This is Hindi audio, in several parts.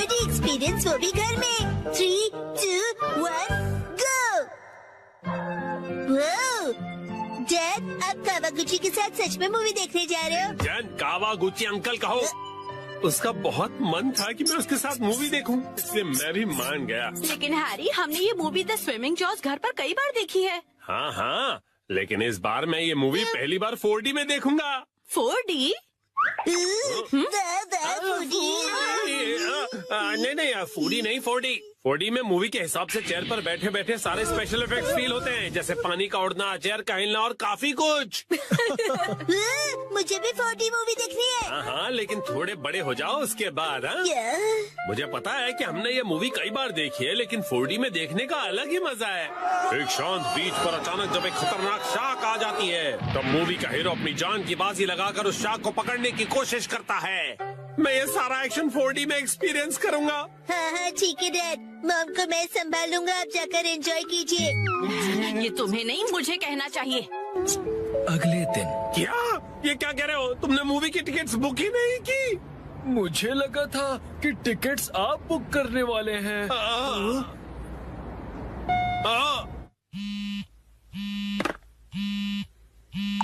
4D एक्सपीरियंस, वो भी घर में। 3, 2, 1, गो। डैड, आप कावागुची के साथ सच में मूवी देखने जा रहे हो? जैन, कावागुची अंकल कहो। उसका बहुत मन था कि मैं उसके साथ मूवी देखूं, इसलिए मैं भी मान गया। लेकिन हैरी, हमने ये मूवी द स्विमिंग जॉज घर पर कई बार देखी है। हाँ हाँ, लेकिन इस बार मैं ये मूवी पहली बार 4D में देखूंगा। 4D? नहीं, 4D नहीं, 4D। 4D में मूवी के हिसाब से चेयर पर बैठे बैठे सारे स्पेशल इफेक्ट्स फील होते हैं, जैसे पानी का उड़ना, चेयर का हिलना और काफी कुछ। मुझे भी 4D मूवी देखनी है। हाँ, लेकिन थोड़े बड़े हो जाओ उसके बाद। हाँ, मुझे पता है कि हमने ये मूवी कई बार देखी है, लेकिन 4D में देखने का अलग ही मजा है। एक शांत बीच पर अचानक जब एक खतरनाक शार्क आ जाती है, तब मूवी का हीरो अपनी जान की बाजी लगाकर उस शार्क को पकड़ने की कोशिश करता है। मैं ये सारा एक्शन 4D में एक्सपीरियंस करूंगा। हाँ, ठीक है डैड। मॉम को मैं संभालूंगा, आप जाकर एंजॉय कीजिए। ये तुम्हें नहीं, मुझे कहना चाहिए। अगले दिन। क्या? ये क्या कह रहे हो? तुमने मूवी की टिकट्स बुक ही नहीं की? मुझे लगा था कि टिकट्स आप बुक करने वाले हैं।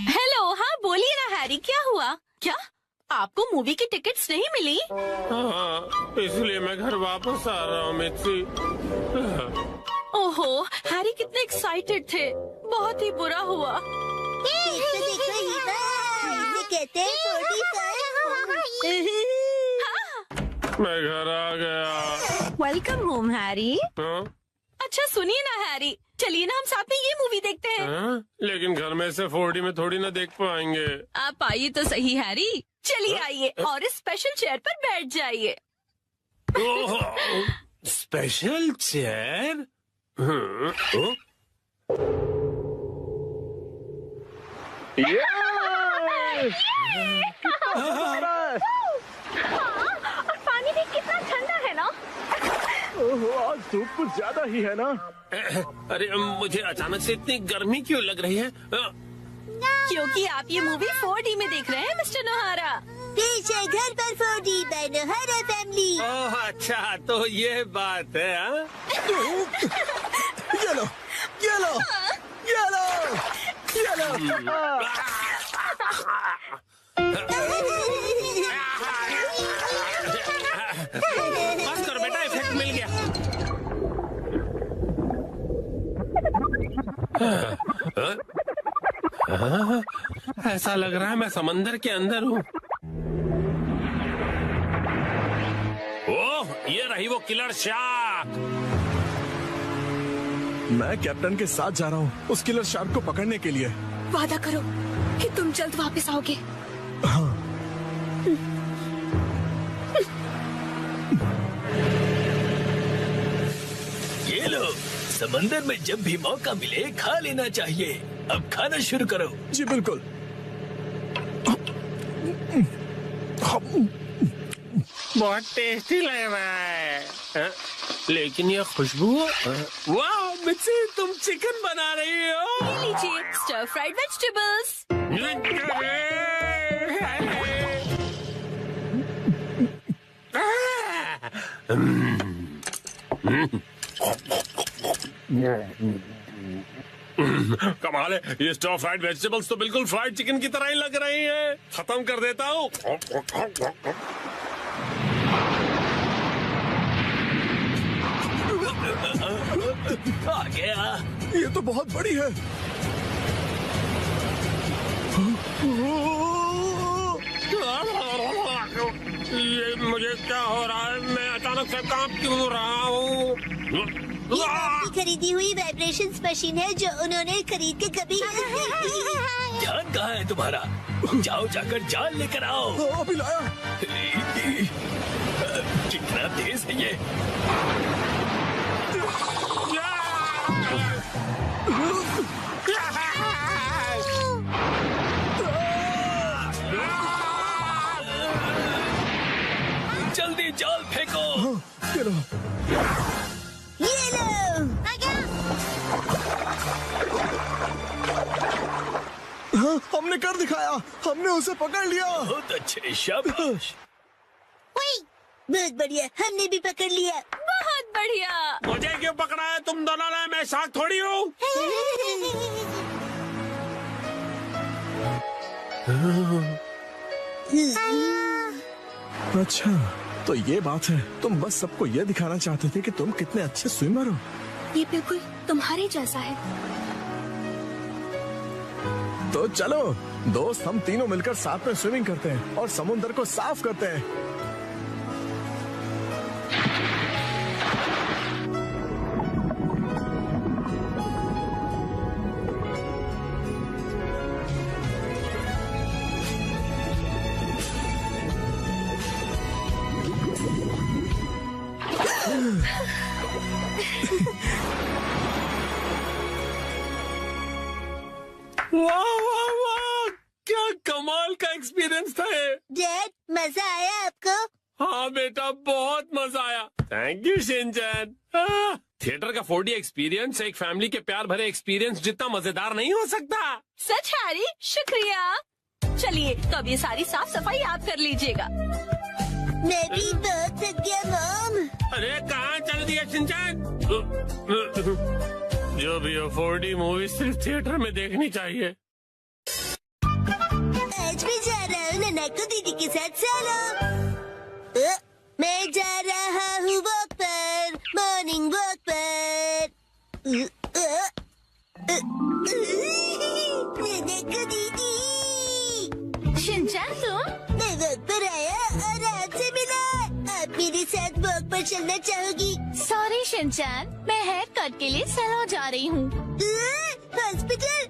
हेलो, हाँ बोलिए ना हैरी, क्या हुआ? क्या आपको मूवी की टिकट्स नहीं मिली? इसलिए मैं घर वापस आ रहा हूँ मित्सी। ओहो, हैरी कितने एक्साइटेड थे। बहुत ही बुरा हुआ। देखो इसे कहते हैं 45। मैं घर आ गया। Welcome home Harry. हाँ? अच्छा सुनिए ना हैरी, चलिए ना हम साथ में ये मूवी देखते हैं। हाँ? लेकिन घर में से 4D में थोड़ी ना देख पाएंगे। आप आइए तो सही हैरी, चलिए आइए और इस स्पेशल चेयर पर बैठ जाइए। Special chair? और पानी भी कितना ठंडा है ना। आज धूप कुछ ज्यादा ही है ना। अरे मुझे अचानक से इतनी गर्मी क्यों लग रही है? क्योंकि आप ये मूवी 4D में देख रहे हैं मिस्टर नोहारा। पीछे घर पर 4D बाय नोहारा फैमिली। ओह अच्छा, तो ये बात है। हाँ? ये लो, ये लो, ये लो, ये लो। बस करो बेटा, इफेक्ट मिल गया। ऐसा लग रहा है मैं समंदर के अंदर हूँ। ओह, ये रही वो किलर शार्क। मैं कैप्टन के साथ जा रहा हूँ उस किलर शार्क को पकड़ने के लिए। वादा करो कि तुम जल्द वापस आओगे। हाँ। ये लो, समंदर में जब भी मौका मिले खा लेना चाहिए। अब खाना शुरू करो। जी बिल्कुल। बहुत टेस्टी लग रहा है। हाँ? लेकिन ये खुशबू, वाह मिक्सी, तुम चिकन बना रही हो। ये लीजिए स्टर फ्राइड वेजिटेबल्स। कमाल है, ये स्टर फ्राइड वेजिटेबल्स तो बिल्कुल फ्राइड चिकन की तरह ही लग रही हैं। खत्म कर देता हूँ। आ गया। ये तो बहुत बड़ी है। ये मुझे क्या हो रहा है? मैं अचानक से कांप क्यों रहा हूँ? ये आपकी खरीदी हुई वाइब्रेशंस मशीन है जो उन्होंने खरीद के कभी जान कहाँ है तुम्हारा? जाओ जाकर जान लेकर आओ। अभी लाया। कितना तेज है ये। जल्दी जाल फेंको। ये लो। ये लो। हाँ, हमने कर दिखाया। हमने उसे पकड़ लिया। बहुत अच्छे, शाबाश। बहुत बढ़िया, हमने भी पकड़ लिया। बहुत बढ़िया। मुझे क्यों पकड़ा है तुम दोनों ने? मैं शार्क थोड़ी हूँ। अच्छा, तो ये बात है। तुम बस सबको ये दिखाना चाहते थे कि तुम कितने अच्छे स्विमर हो। ये बिल्कुल तुम्हारे जैसा है। तो चलो दोस्त, हम तीनों मिलकर साथ में स्विमिंग करते हैं और समुद्र को साफ करते हैं। वाह वाह वाह, क्या कमाल का एक्सपीरियंस था ये। डैड, मजा आया आपको? हाँ बेटा, बहुत मजा आया। Thank you Shinchan. थिएटर का 4D एक्सपीरियंस एक फैमिली के प्यार भरे एक्सपीरियंस जितना मजेदार नहीं हो सकता। सच हैरी, शुक्रिया। चलिए तो अब ये सारी साफ सफाई आप कर लीजिएगा। मैं भी बहुत थक गया मॉम। अरे कहाँ चल दिया शिनचैन? जो भी हो, 4D मूवी सिर्फ थिएटर में देखनी चाहिए। आज मैं जा रहा हूँ ननाको दीदी के साथ सोलो। मैं जा रहा हूँ वॉक पर, मॉर्निंग वॉक पर। ननाको दीदी, शिनचैन तुम? मैं वॉक पर आया और आपसे मिला। आप मेरे साथ वॉक पर चलना चाहोगी? सॉरी शिनचैन, मैं हेयर कट के लिए सैलून जा रही हूँ। हॉस्पिटल?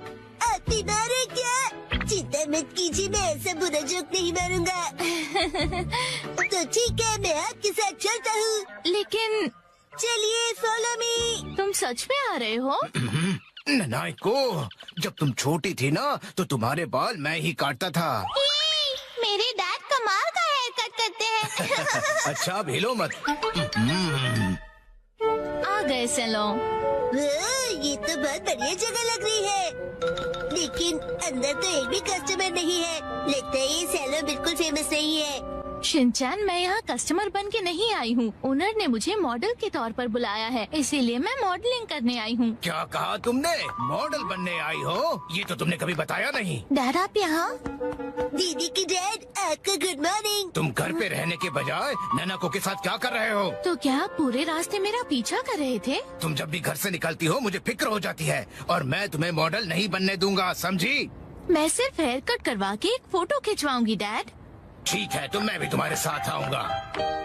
आप बीमार हैं क्या? चिंता मत कीजिए, मैं ऐसा बुरा जोक नहीं मारूंगा। तो ठीक है, मैं आपके साथ चलता हूँ। लेकिन चलिए फॉलो मी। तुम सच में आ रहे हो? नाइको, जब तुम छोटी थी ना तो तुम्हारे बाल मैं ही काटता था। मेरे डैड कमाल का हेयर कट करते हैं। अच्छा, अब हिलो मत। आ गए सैलून। ये तो बहुत बढ़िया जगह लग रही है, लेकिन अंदर तो एक भी कस्टमर नहीं है। लगता है ये सैलून बिल्कुल फेमस नहीं है। शिनचैन, मैं यहाँ कस्टमर बन के नहीं आई हूँ। ओनर ने मुझे मॉडल के तौर पर बुलाया है, इसीलिए मैं मॉडलिंग करने आई हूँ। क्या कहा तुमने? मॉडल बनने आई हो? ये तो तुमने कभी बताया नहीं। डैड आप यहाँ? दीदी की डैड, आपको गुड मॉर्निंग। तुम घर पे रहने के बजाय नैनाको के साथ क्या कर रहे हो? तो क्या आप पूरे रास्ते मेरा पीछा कर रहे थे? तुम जब भी घर से निकलती हो मुझे फिक्र हो जाती है, और मैं तुम्हें मॉडल नहीं बनने दूंगा, समझी? मैं सिर्फ हेयर कट करवा के एक फोटो खिंचवाऊंगी डैड। ठीक है, तो मैं भी तुम्हारे साथ आऊंगा।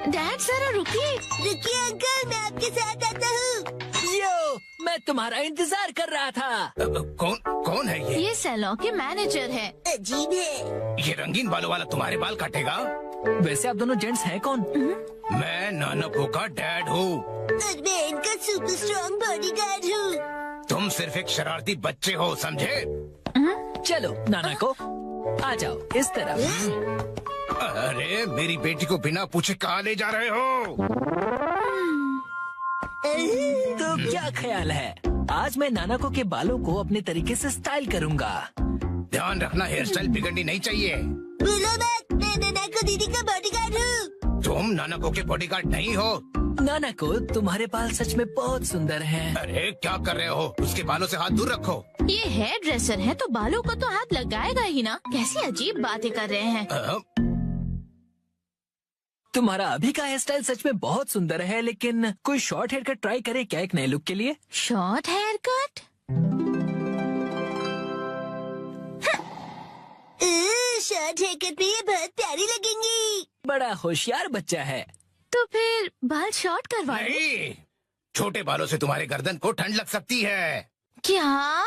डैड जरा रुकिए। रुकिए अंकल, मैं आपके साथ आता हूँ। यो, मैं तुम्हारा इंतजार कर रहा था। कौन है ये? ये सैलून के मैनेजर है। अजीब है। ये रंगीन बालों वाला तुम्हारे बाल काटेगा? वैसे आप दोनों जेंट्स हैं कौन? मैं नानाको का डैड हूँ। और मैं इनका सुपर स्ट्रॉन्ग बॉडीगार्ड हूँ। तुम सिर्फ एक शरारती बच्चे हो, समझे? चलो नाना को आ जाओ इस तरफ। अरे मेरी बेटी को बिना पूछे कहाँ ले जा रहे हो? तो क्या ख्याल है, आज मैं नानाको के बालों को अपने तरीके से स्टाइल करूंगा। ध्यान रखना, हेयर स्टाइल बिगड़नी नहीं चाहिए। बोलो मत, मैं ननाको दीदी का बॉडीगार्ड हूँ। तुम नानाको के बॉडीगार्ड नहीं हो। नानाको, तुम्हारे बाल सच में बहुत सुंदर हैं। अरे क्या कर रहे हो? उसके बालों से हाथ दूर रखो। ये हेयर ड्रेसर है तो बालों को तो हाथ लगाएगा ही ना। कैसी अजीब बातें कर रहे हैं। तुम्हारा अभी का हेयर स्टाइल सच में बहुत सुंदर है, लेकिन कोई शॉर्ट हेयर कट ट्राई करे क्या एक नए लुक के लिए? Short haircut? Short haircut में ये बहुत प्यारी लगेंगी। बड़ा होशियार बच्चा है। तो फिर बाल शॉर्ट करवा लो। नहीं, छोटे बालों से तुम्हारे गर्दन को ठंड लग सकती है। क्या?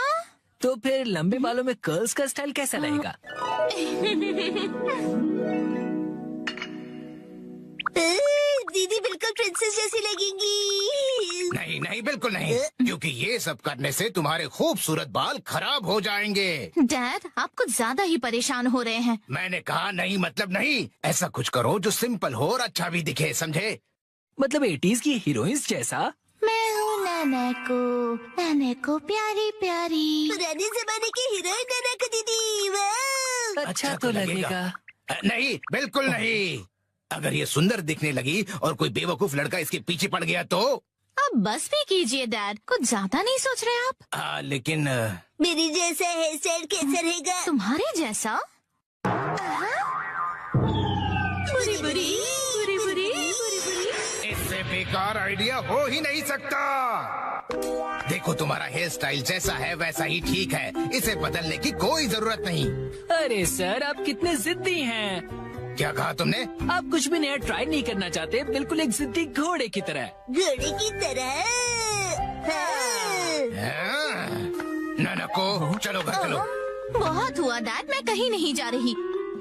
तो फिर लंबे बालों में कर्ल्स का स्टाइल कैसा रहेगा? दीदी बिल्कुल प्रिंसेस जैसी लगेंगी। नहीं नहीं, बिल्कुल नहीं, क्योंकि ये सब करने से तुम्हारे खूबसूरत बाल खराब हो जाएंगे। डैड आप कुछ ज्यादा ही परेशान हो रहे हैं। मैंने कहा नहीं मतलब नहीं। ऐसा कुछ करो जो सिंपल हो और अच्छा भी दिखे, समझे? मतलब 80s की हीरोइंस जैसा? मैं हूँ नैनाको प्यारी प्यारी। पुराने जमाने की हीरोइन ननाको दीदी। वाह! अच्छा तो लगेगा। नहीं, बिल्कुल नहीं। अगर ये सुंदर दिखने लगी और कोई बेवकूफ लड़का इसके पीछे पड़ गया तो? अब बस भी कीजिए डैड, कुछ ज्यादा नहीं सोच रहे आप? लेकिन मेरी जैसा हेयर स्टाइल कैसा रहेगा? तुम्हारे जैसा? बुरी बुरी बुरी बुरी बुरी बुरी। इससे बेकार आइडिया हो ही नहीं सकता। देखो, तुम्हारा हेयर स्टाइल जैसा है वैसा ही ठीक है, इसे बदलने की कोई जरूरत नहीं। अरे सर, आप कितने जिद्दी हैं। क्या कहा तुमने? आप कुछ भी नया ट्राई नहीं करना चाहते, बिल्कुल एक जिद्दी घोड़े की तरह। घोड़े की तरह। हाँ। नानको, चलो घर चलो। बहुत हुआ डैड, मैं कहीं नहीं जा रही।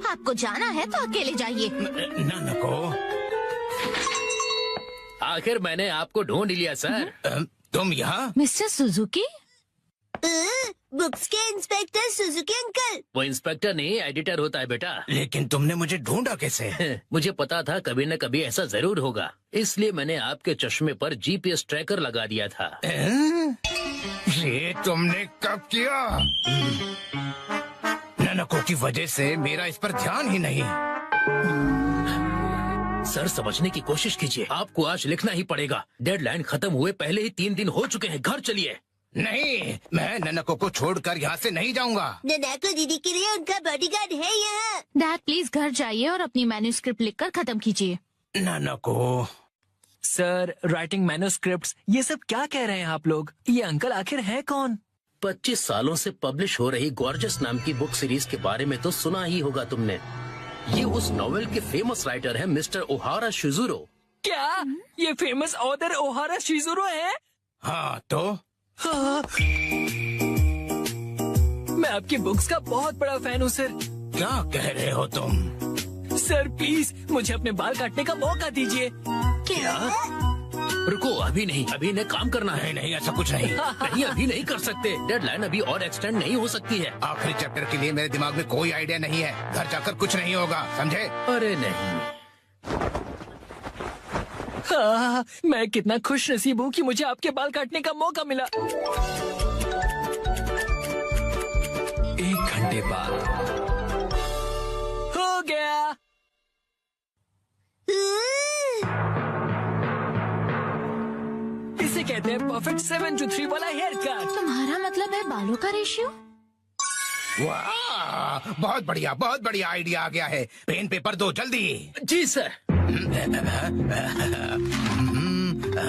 आपको जाना है तो अकेले जाइए। नानको, आखिर मैंने आपको ढूंढ लिया सर। तुम यहाँ? Mister Suzuki? बुक्स के इंस्पेक्टर सुजुकी अंकल। वो इंस्पेक्टर नहीं, एडिटर होता है बेटा। लेकिन तुमने मुझे ढूंढा कैसे? मुझे पता था कभी न कभी ऐसा जरूर होगा, इसलिए मैंने आपके चश्मे पर जीपीएस ट्रैकर लगा दिया था। ये तुमने कब किया? नानको की वजह से मेरा इस पर ध्यान ही नहीं। सर, समझने की कोशिश कीजिए, आपको आज लिखना ही पड़ेगा। डेडलाइन खत्म हुए पहले ही 3 दिन हो चुके हैं। घर चलिए। नहीं, मैं ननको को छोड़कर यहाँ से नहीं जाऊँगा। ननको दीदी के लिए उनका बॉडीगार्ड है यहाँ। डैड प्लीज घर जाइए और अपनी मैन्युस्क्रिप्ट लिखकर खत्म कीजिए। ननको। सर, राइटिंग मैन्युस्क्रिप्ट्स, ये सब क्या कह रहे हैं आप लोग? ये अंकल आखिर है कौन? 25 सालों से पब्लिश हो रही गॉर्जस नाम की बुक सीरीज के बारे में तो सुना ही होगा तुमने। ये उस नॉवेल के फेमस राइटर है मिस्टर ओहारा शिजुरो। क्या ये फेमस ऑथर ओहारा शिजुरो है? हाँ तो? हाँ। मैं आपकी बुक्स का बहुत बड़ा फैन हूँ सर। क्या कह रहे हो तुम? सर प्लीज मुझे अपने बाल काटने का मौका दीजिए। क्या? रुको, अभी नहीं, अभी इन्हें काम करना है। नहीं, ऐसा कुछ नहीं। नहीं, अभी नहीं कर सकते। डेडलाइन अभी और एक्सटेंड नहीं हो सकती है। आखिरी चैप्टर के लिए मेरे दिमाग में कोई आइडिया नहीं है। घर जाकर कुछ नहीं होगा, समझे? अरे नहीं। हाँ, मैं कितना खुश नसीब हूँ कि मुझे आपके बाल काटने का मौका मिला। 1 घंटे बाद हो गया। इसे कहते हैं परफेक्ट 7 to 3 वाला हेयर कट। तुम्हारा मतलब है बालों का रेशियो? वाह, बहुत बढ़िया आइडिया आ गया है। पेन पेपर दो जल्दी। जी सर।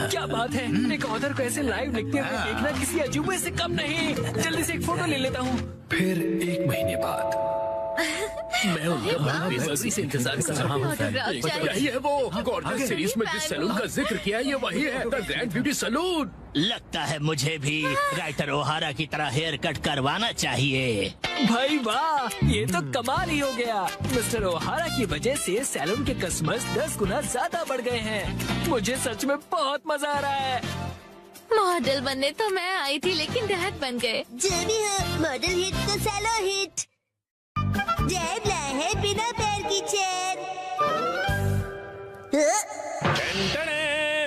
क्या बात है, एक ऑथर को ऐसे लाइव लिखते हुए देखना किसी अजूबे से कम नहीं। जल्दी से एक फोटो ले लेता हूँ। फिर 1 महीने बाद मैं उनका बेसब्री से इंतजार कर रहा हूँ। यही है वो गॉर्जस सीरीज में जिस सैलून का जिक्र किया, ये वही है, द ग्रैंड ब्यूटी सैलून। लगता है मुझे भी राइटर ओहारा की तरह हेयर कट करवाना चाहिए। भाई वाह, ये तो कमाल ही हो गया। मिस्टर ओहारा की वजह से सैलून के कस्टमर्स 10 गुना ज्यादा बढ़ गए हैं। मुझे सच में बहुत मजा आ रहा है। मॉडल बनने तो मैं आई थी, लेकिन डैड बन गए। जो भी हो, मॉडल हिट तो सैलो हिट। डैड लाए है बिना पैर की चेयर।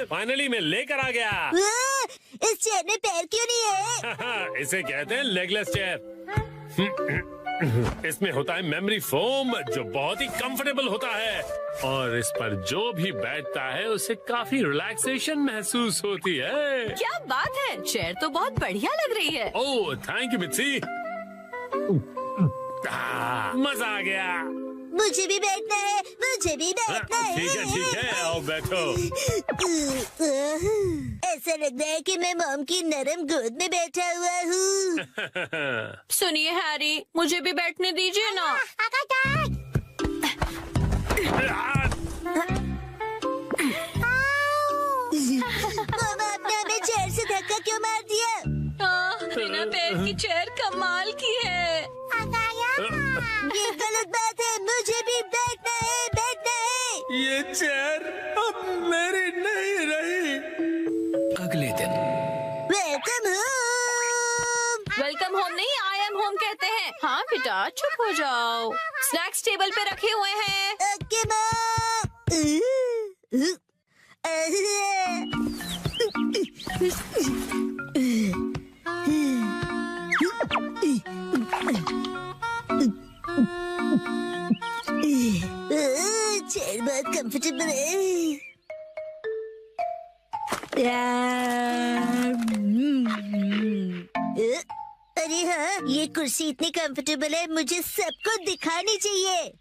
फाइनली मैं लेकर आ गया। इस चेयर में पैर क्यों नहीं है? इसे कहते हैं लेगलेस चेयर। इसमें होता है मेमोरी फोम, जो बहुत ही कंफर्टेबल होता है, और इस पर जो भी बैठता है उसे काफी रिलैक्सेशन महसूस होती है। क्या बात है, चेयर तो बहुत बढ़िया लग रही है। Oh thank you Mitsi. मजा आ गया। मुझे भी बैठना है, मुझे भी बैठना है। ठीक है, आओ बैठो। ऐसा लग रहा है कि मैं मॉम की नरम गोद में बैठा हुआ हूँ। सुनिए हैरी, मुझे भी बैठने दीजिए ना। मामा, आपने हमें चेयर से धक्का क्यों मार दिया? बिना पैर की चेयर कमाल की है। ये गलत बात है, मुझे भी बैठना है, बैठना है। ये चेयर अब मेरी नहीं रही। अगले दिन वेलकम होम। वेलकम होम नहीं, आई एम होम कहते हैं। हाँ बेटा, चुप हो जाओ। स्नैक्स टेबल पे रखे हुए हैं। Okay mom. चेयर बहुत कंफर्टेबल अरे हाँ, ये कुर्सी इतनी कंफर्टेबल है, मुझे सबको दिखानी चाहिए।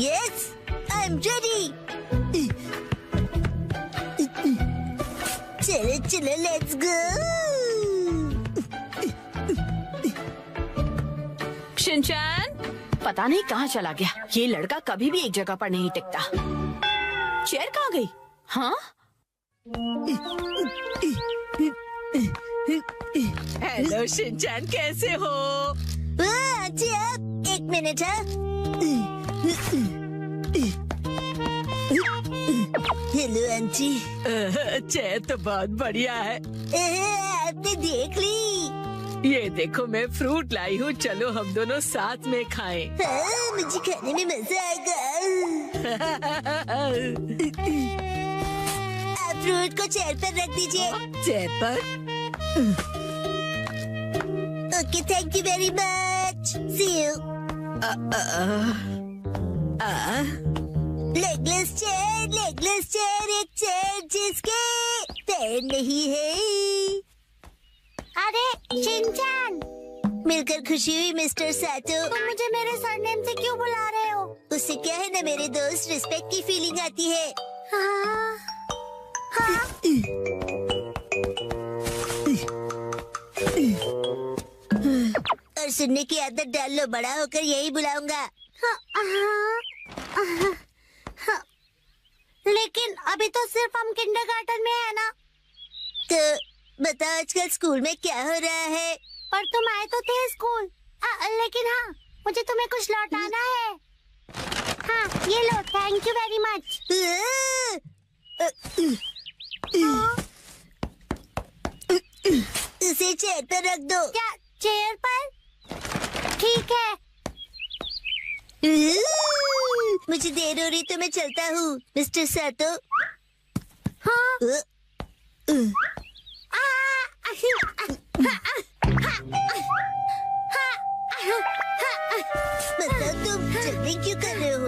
Yes, I am ready. चलो चलो, लेट्स गो। शिनचैन, पता नहीं कहाँ चला गया। ये लड़का कभी भी एक जगह पर नहीं टिकता। चेयर कहाँ गई? हाँ? हेलो शिनचैन, कैसे हो? जी आप, एक मिनट है। Hello aunty. चेयर तो बहुत बढ़िया है। आपने देख ली? ये देखो, मैं फ्रूट लाई हूँ। चलो हम दोनों साथ में खाएं। हाँ, मुझे खाने में मजा आएगा। आप फ्रूट को चेयर पर रख दीजिए। चेयर पर? Okay, thank you very much. See you. Legless chair, एक चेयर जिसके पैर नहीं है। अरे शिनचैन, मिलकर खुशी हुई मिस्टर साटो। तुम मुझे मेरे सरनेम से क्यों बुला रहे हो? उससे क्या है ना मेरे दोस्त, रिस्पेक्ट की फीलिंग आती है। हाँ, हाँ। और सुनने की आदत डाल लो, बड़ा होकर यही बुलाऊंगा। लेकिन अभी तो सिर्फ हम किंडरगार्टन में है ना। तो बताओ आजकल स्कूल में क्या हो रहा है? पर तुम आए तो थे स्कूल। लेकिन हाँ, मुझे तुम्हें कुछ लौटाना है। हाँ, ये लो, थैंक यू वेरी मच। उसे चेयर पर रख दो। क्या चेयर पर? ठीक है। मुझे देर हो रही तो मैं चलता हूँ, मिस्टर साटो। हाँ? बताओ तुम जल्दी क्यों कर रहे हो?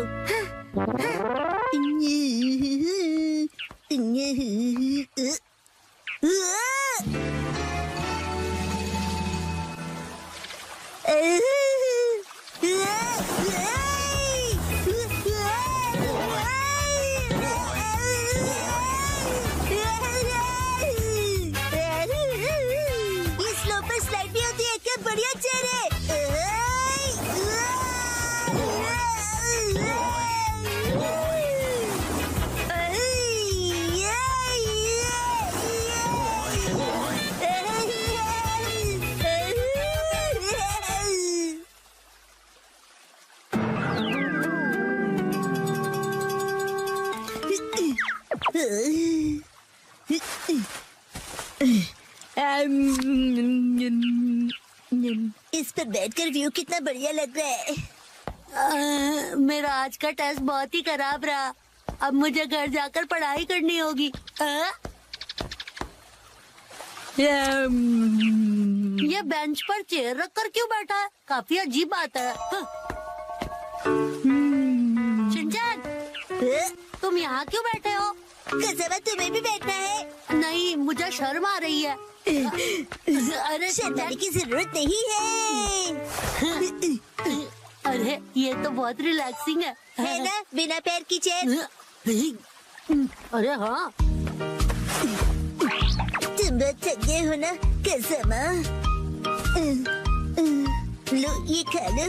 इस पर बैठकर व्यू कितना बढ़िया लग रहा है। मेरा आज का टेस्ट बहुत ही खराब रहा। अब मुझे घर जाकर पढ़ाई करनी होगी। ये बेंच पर चेयर रखकर क्यों बैठा है? काफी अजीब बात है। शिनचैन, तुम यहाँ क्यों बैठे हो? कसम, तुम्हें भी बैठना है? नहीं, मुझे शर्म आ रही है। अरे शर्माने की जरूरत नहीं है। अरे ये तो बहुत रिलैक्सिंग है ना, बिना पैर की चेयर। अरे हाँ, तुम बहुत थक गए हो ना कसम। लो ये खा लो।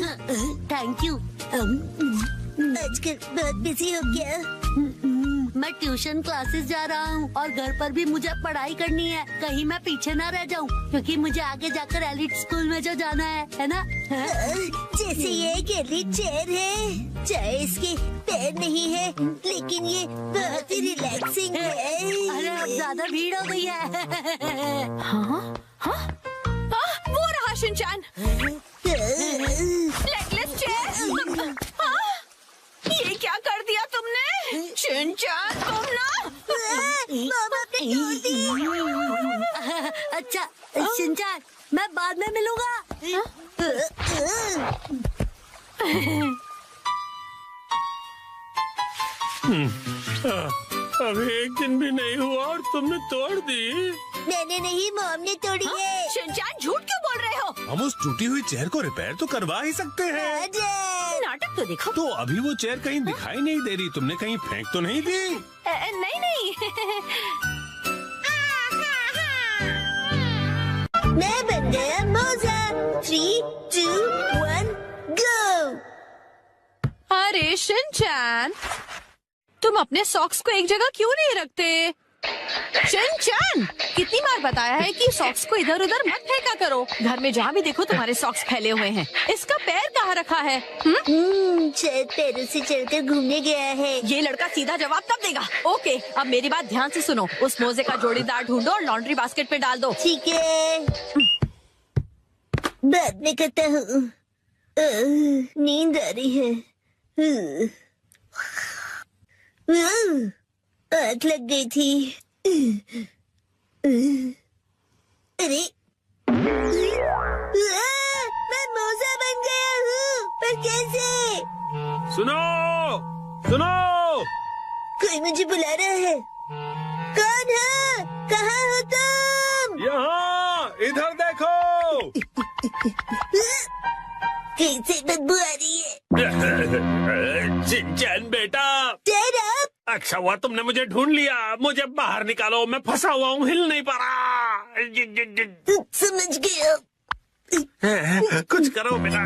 Thank you. आजकल बहुत बिजी हो गया। मैं ट्यूशन क्लासेस जा रहा हूँ और घर पर भी मुझे पढ़ाई करनी है। कहीं मैं पीछे ना रह जाऊँ, क्योंकि मुझे आगे जाकर एलिट स्कूल में जो जाना है ना। जैसे ये एक एलिट चेयर है, चाहे इसके पैर नहीं है, लेकिन ये बहुत ही रिलैक्सिंग है। अरे अब ज्यादा भीड़ हो गई है। हाँ? हाँ? वो रहा शिनचैन। Legless chair. हाँ? ये क्या कर दिया तुमने? शिनचैन, तुम ना। मामा ने तोड़ दी। अच्छा शिनचैन, मैं बाद में मिलूंगा। अभी एक दिन भी नहीं हुआ और तुमने तोड़ दी। मैंने नहीं, मॉम ने तोड़ी है। शिनचैन झूठ क्यों बोल रहे हो? हम उस टूटी हुई चेयर को रिपेयर तो करवा ही सकते हैं। नाटक तो देखो। तो अभी वो चेयर कहीं दिखाई नहीं दे रही, तुमने कहीं फेंक तो नहीं दी? नहीं नहीं। मैं बन गया मोजा। 3, 2, 1, गो। अरे शिनचैन, तुम अपने सॉक्स को एक जगह क्यों नहीं रखते? शिनचैन, कितनी बार बताया है कि सॉक्स को इधर उधर मत फेंका करो। घर में जहाँ भी देखो तुम्हारे सॉक्स फैले हुए हैं। इसका पैर कहाँ रखा है? शायद पैरों से चलकर घूमने गया है। ये लड़का सीधा जवाब तब देगा। ओके, अब मेरी बात ध्यान से सुनो। उस मोजे का जोड़ीदार ढूंढो और लॉन्ड्री बास्केट में डाल दो। ठीक है, बाद में करता हूँ। नींद आ रही है। आग लग गई थी। अरे मैं मोजा बन गया हूँ, पर कैसे? सुनो सुनो, कोई मुझे बुला रहा है। कौन है? कहाँ हो तुम? यहाँ इधर देखो। कैसे बदबू आ रही है? शिनचैन बेटा। Stand up! अच्छा हुआ तुमने मुझे ढूंढ लिया। मुझे बाहर निकालो, मैं फंसा हुआ हूँ, हिल नहीं पा रहा। समझ गया। कुछ करो बेटा।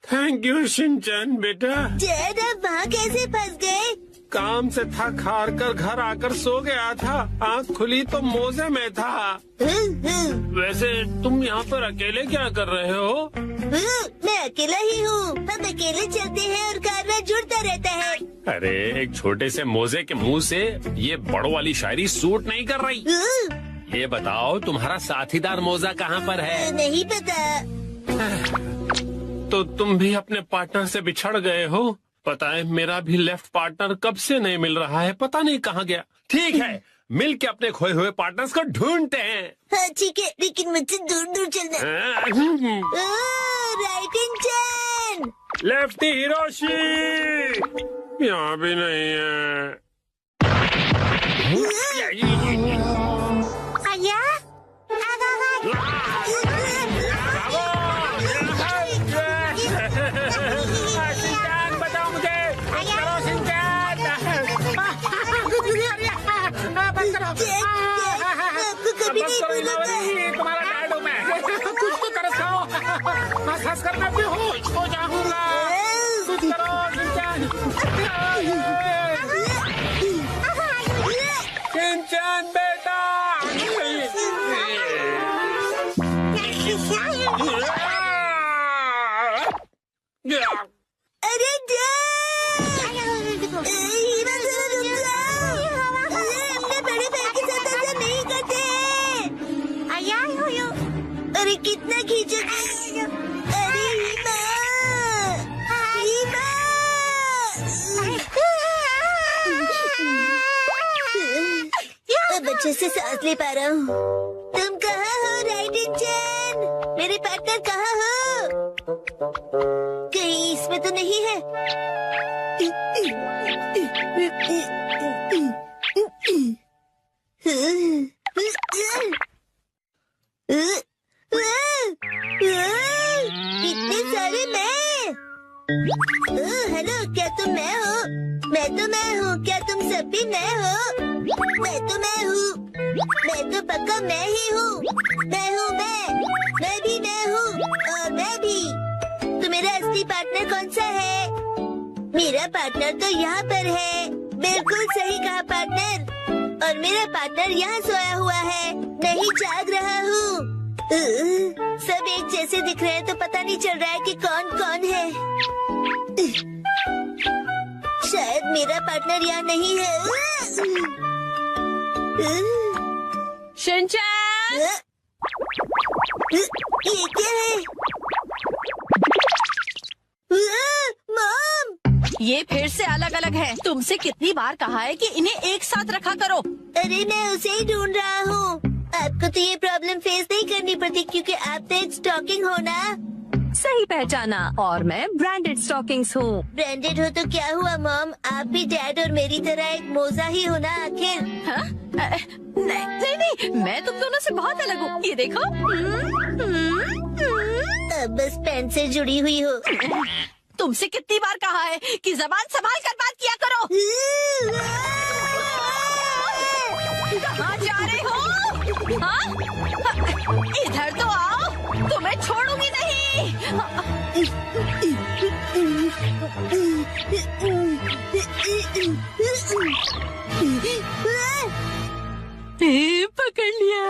थैंक यू शिनचैन बेटा। Dad, आप वहाँ कैसे फंस गए? काम से थक हार कर घर आकर सो गया था। आँख खुली तो मोजे में था। वैसे तुम यहाँ पर अकेले क्या कर रहे हो? मैं अकेला ही हूँ। हम अकेले चलते हैं और कारना जुड़ता रहता है। अरे एक छोटे से मोजे के मुंह से ये बड़ों वाली शायरी सूट नहीं कर रही। ये बताओ तुम्हारा साथीदार मोजा कहाँ पर है? नहीं पता। तो तुम भी अपने पार्टनर से बिछड़ गए हो? पता है मेरा भी लेफ्ट पार्टनर कब से नहीं मिल रहा है, पता नहीं कहाँ गया। ठीक है, मिल के अपने खोए हुए पार्टनर्स को ढूंढते हैं। हाँ ठीक है, लेकिन मुझसे दूर दूर चलना। Right engine. लेफ्टी हिरोशी यहाँ भी नहीं है। आया? बताओ मुझे। चलो शिनचैन। आपको कभी नहीं भूलूंगा। तुम्हारा डैड हूँ मैं। कुछ तो करो, हंस कर मैं बेहोश हो जाऊंगा। कुछ करो शिनचैन। शिनचैन बेटा। अरे अपने बड़े भाई के साथ ऐसा नहीं करते। अरे कितना खींचोगे? अरे अब अच्छे से सांस ले पा रहा हूँ। तुम कहाँ हो राइट इंजन? मेरे पार्टनर कहाँ हो? कहीं इसमें तो नहीं है? इतने सारे मैं। हेलो, क्या तुम मैं हो? मैं तो मैं हूँ। क्या तुम सब भी मैं हो? मैं तो मैं हूँ। मैं तो पक्का मैं ही हूँ। मैं हूँ मैं भी मैं हूँ और मैं भी। तो मेरा असली पार्टनर कौन सा है? मेरा पार्टनर तो यहाँ पर है। बिल्कुल सही कहा पार्टनर। और मेरा पार्टनर यहाँ सोया हुआ है, नहीं जाग रहा हूँ। सब एक जैसे दिख रहे हैं तो पता नहीं चल रहा है कि कौन कौन है। शायद मेरा पार्टनर यहाँ नहीं है। शिनचैन, ये क्या है? मॉम! ये फिर से अलग अलग है। तुमसे कितनी बार कहा है कि इन्हें एक साथ रखा करो। अरे मैं उसे ही ढूंढ रहा हूँ। आप आपको तो ये प्रॉब्लम फेस नहीं करनी पड़ती क्योंकि आप तो एक स्टॉकिंग हो ना। सही पहचाना, और मैं ब्रांडेड स्टॉकिंग्स हूँ। ब्रांडेड हो तो क्या हुआ मॉम, आप भी डैड और मेरी तरह एक मोजा ही हो ना आखिर। हाँ? नहीं, मैं तुम दोनों से बहुत अलग हूँ। ये देखो। अब बस पेन से जुड़ी हुई हो। तुमसे कितनी बार कहा है कि जबान संभाल कर बात किया करो। कहाँ जा रहे हो? हाँ? इधर तो आओ, तुम्हें छोड़ूंगी नहीं। पकड़ लिया।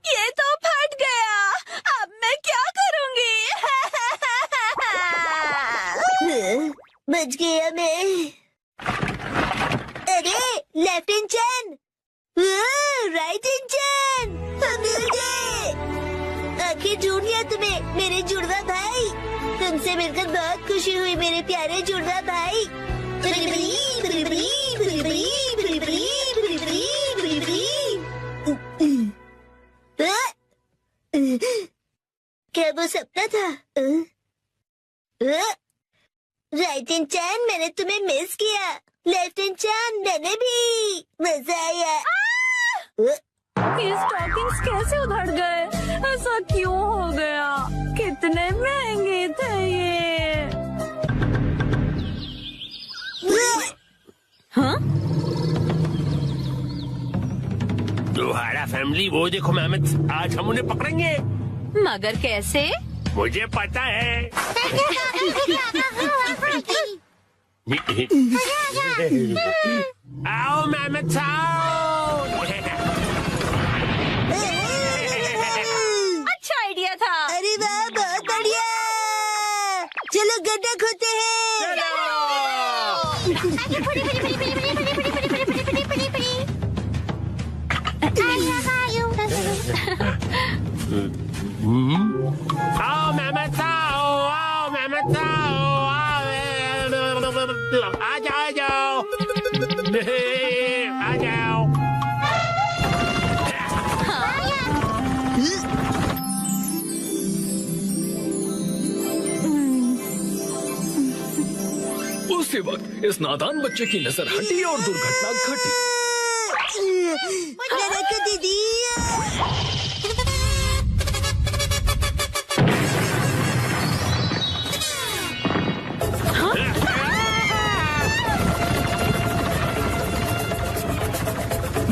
ये तो फट गया, अब मैं क्या करूंगी? बच गया मैं। अरे लेफ्ट इंजन, राइट इंजन, मिल गए। आखिर ढूंढ लिया तुम्हें मेरे जुड़वा भाई। तुमसे मिलकर बहुत खुशी हुई मेरे प्यारे जुड़वा भाई। क्या वो सपना था? राइट इंजन, मैंने तुम्हें मिस किया। लेफ्ट इंजन, मैंने भी। मजा आया। ये स्टॉकिंग्स कैसे उधड़ गए? ऐसा क्यों हो गया? कितने महंगे थे ये। हाँ? तुम्हारा फैमिली, वो देखो मेहमद, आज हम उन्हें पकड़ेंगे। मगर कैसे? मुझे पता है। आओ मेहमद साहब। अच्छा आइडिया था। अरे वाह, बहुत बढ़िया। चलो गड्ढा खोदते हैं। आओ मेहमद साहब, आओ मेहमद साहब, आ जाओ, आ जाओ, आ जाओ। उसी वक्त इस नादान बच्चे की नजर हटी और दुर्घटना घटी। दीदी,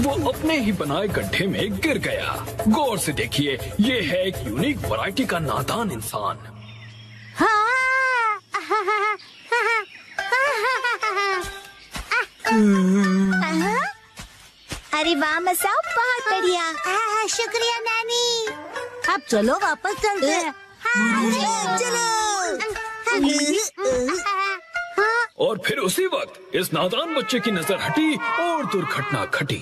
वो अपने ही बनाए गड्ढे में गिर गया। गौर से देखिए, ये है एक यूनिक वैरायटी का नादान इंसान। अरे वाह मसाओ, बहुत बढ़िया। शुक्रिया नानी। अब चलो वापस चलते हैं। चलो। और फिर उसी वक्त इस नादान बच्चे की नजर हटी और दुर्घटना घटी।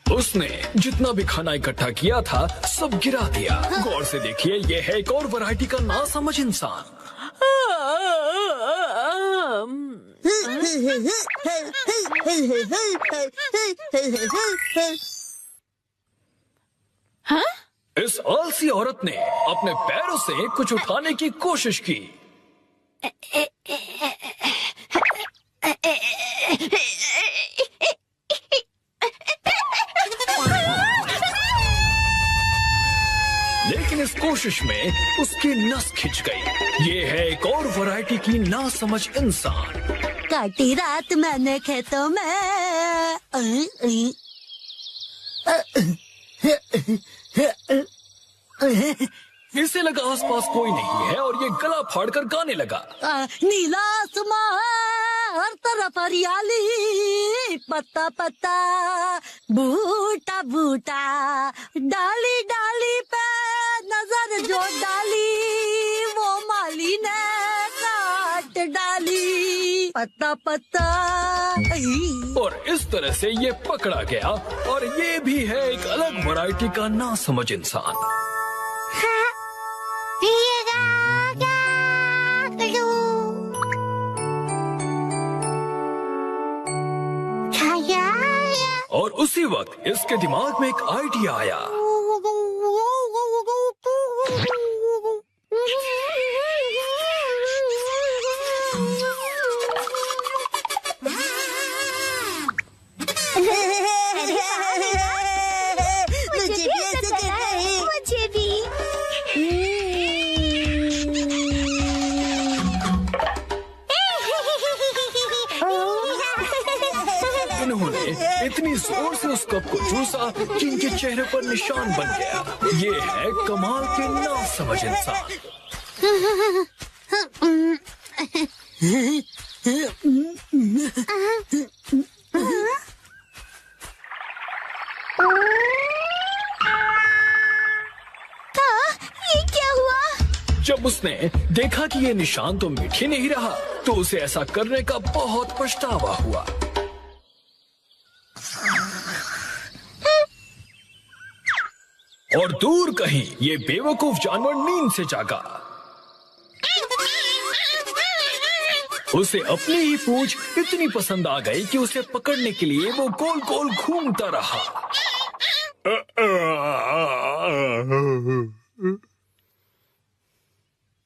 उसने जितना भी खाना इकट्ठा किया था सब गिरा दिया। गौर से देखिए, ये है एक और वैरायटी का नासमझ इंसान। हाँ? इस आलसी औरत ने अपने पैरों से कुछ उठाने की कोशिश की। लेकिन इस कोशिश में उसकी नस खिंच गई। ये है एक और वैरायटी की नासमझ इंसान। काटी रात मैंने खेतों में। इसे लगा आसपास कोई नहीं है और ये गला फाड़कर गाने लगा। नीला आसमां, हर तरफ हरियाली, पत्ता पत्ता, बूटा बूटा, डाली डाली पे नजर जो डाली, वो माली ने काट डाली। अता पता। और इस तरह से ये पकड़ा गया और ये भी है एक अलग वैरायटी का नासमझ इंसान। और उसी वक्त इसके दिमाग में एक आइडिया आया। मुझे भी ऐसा करना है। मुझे भी। इन्होंने इतनी जोर से उस कप को चूसा कि इनके चेहरे पर निशान बन गया। ये है कमाल के नासमझ इंसान। ये क्या हुआ? जब उसने देखा कि ये निशान तो मिट ही नहीं रहा, तो उसे ऐसा करने का बहुत पछतावा हुआ। और दूर कहीं ये बेवकूफ जानवर नींद से जागा। उसे अपनी ही पूंछ इतनी पसंद आ गई कि उसे पकड़ने के लिए वो गोल गोल घूमता रहा।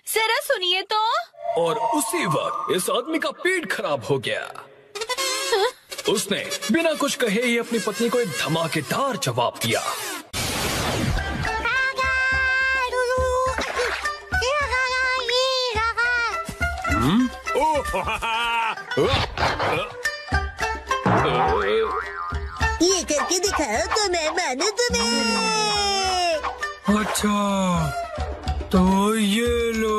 जरा सुनिए तो। और उसी वक्त इस आदमी का पेट खराब हो गया। उसने बिना कुछ कहे ही अपनी पत्नी को एक धमाकेदार जवाब दिया। ये करके दिखाओ तो मैं मानू तुम्हें। अच्छा, तो ये लो।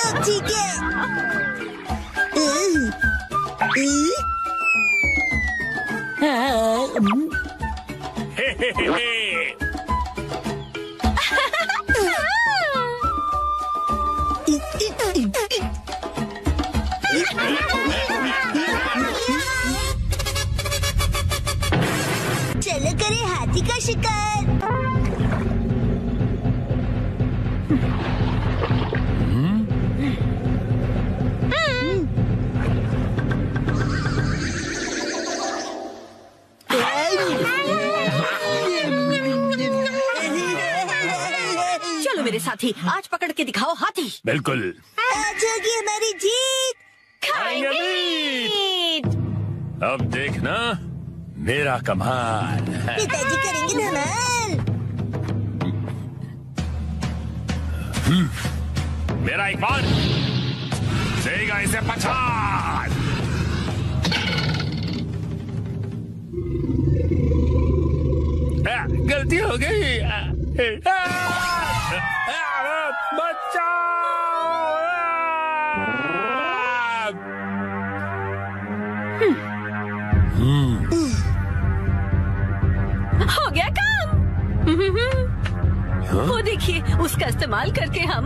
अब ठीक है। चलो करें हाथी का शिकार। चलो मेरे साथी, आज पकड़ के दिखाओ हाथी। बिल्कुल। आज होगी हमारी जीत। खाएंगे। अब देखना मेरा कमाल। पिताजी करेंगे धमाल। मेरा एक बार देगा इसे 50। गलती हो गई। हो गया काम। वो देखिए, उसका इस्तेमाल करके हम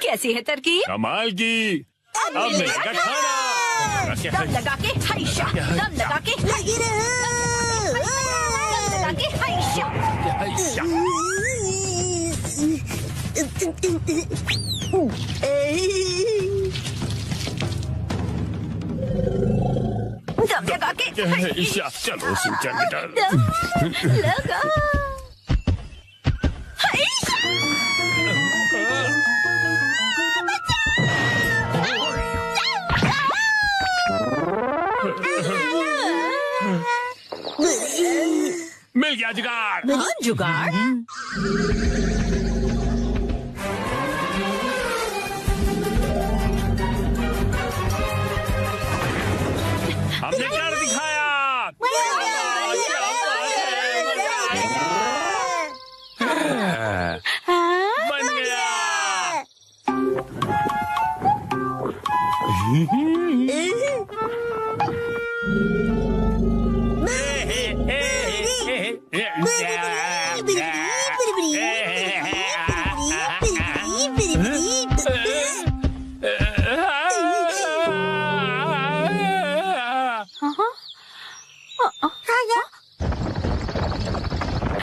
कैसी है तरकीब? कमाल की। अब मिलेगा खाना। दम लगा के हाइशा, दम लगा के लगी रहो। दम लगा के हाइशा। दम लगा के हाइशा। चलो सूचन बेटा। दम लगा मिल गया जुगाड़। हाँ, जुगाड़। हमने कर दिखाया। बन गया।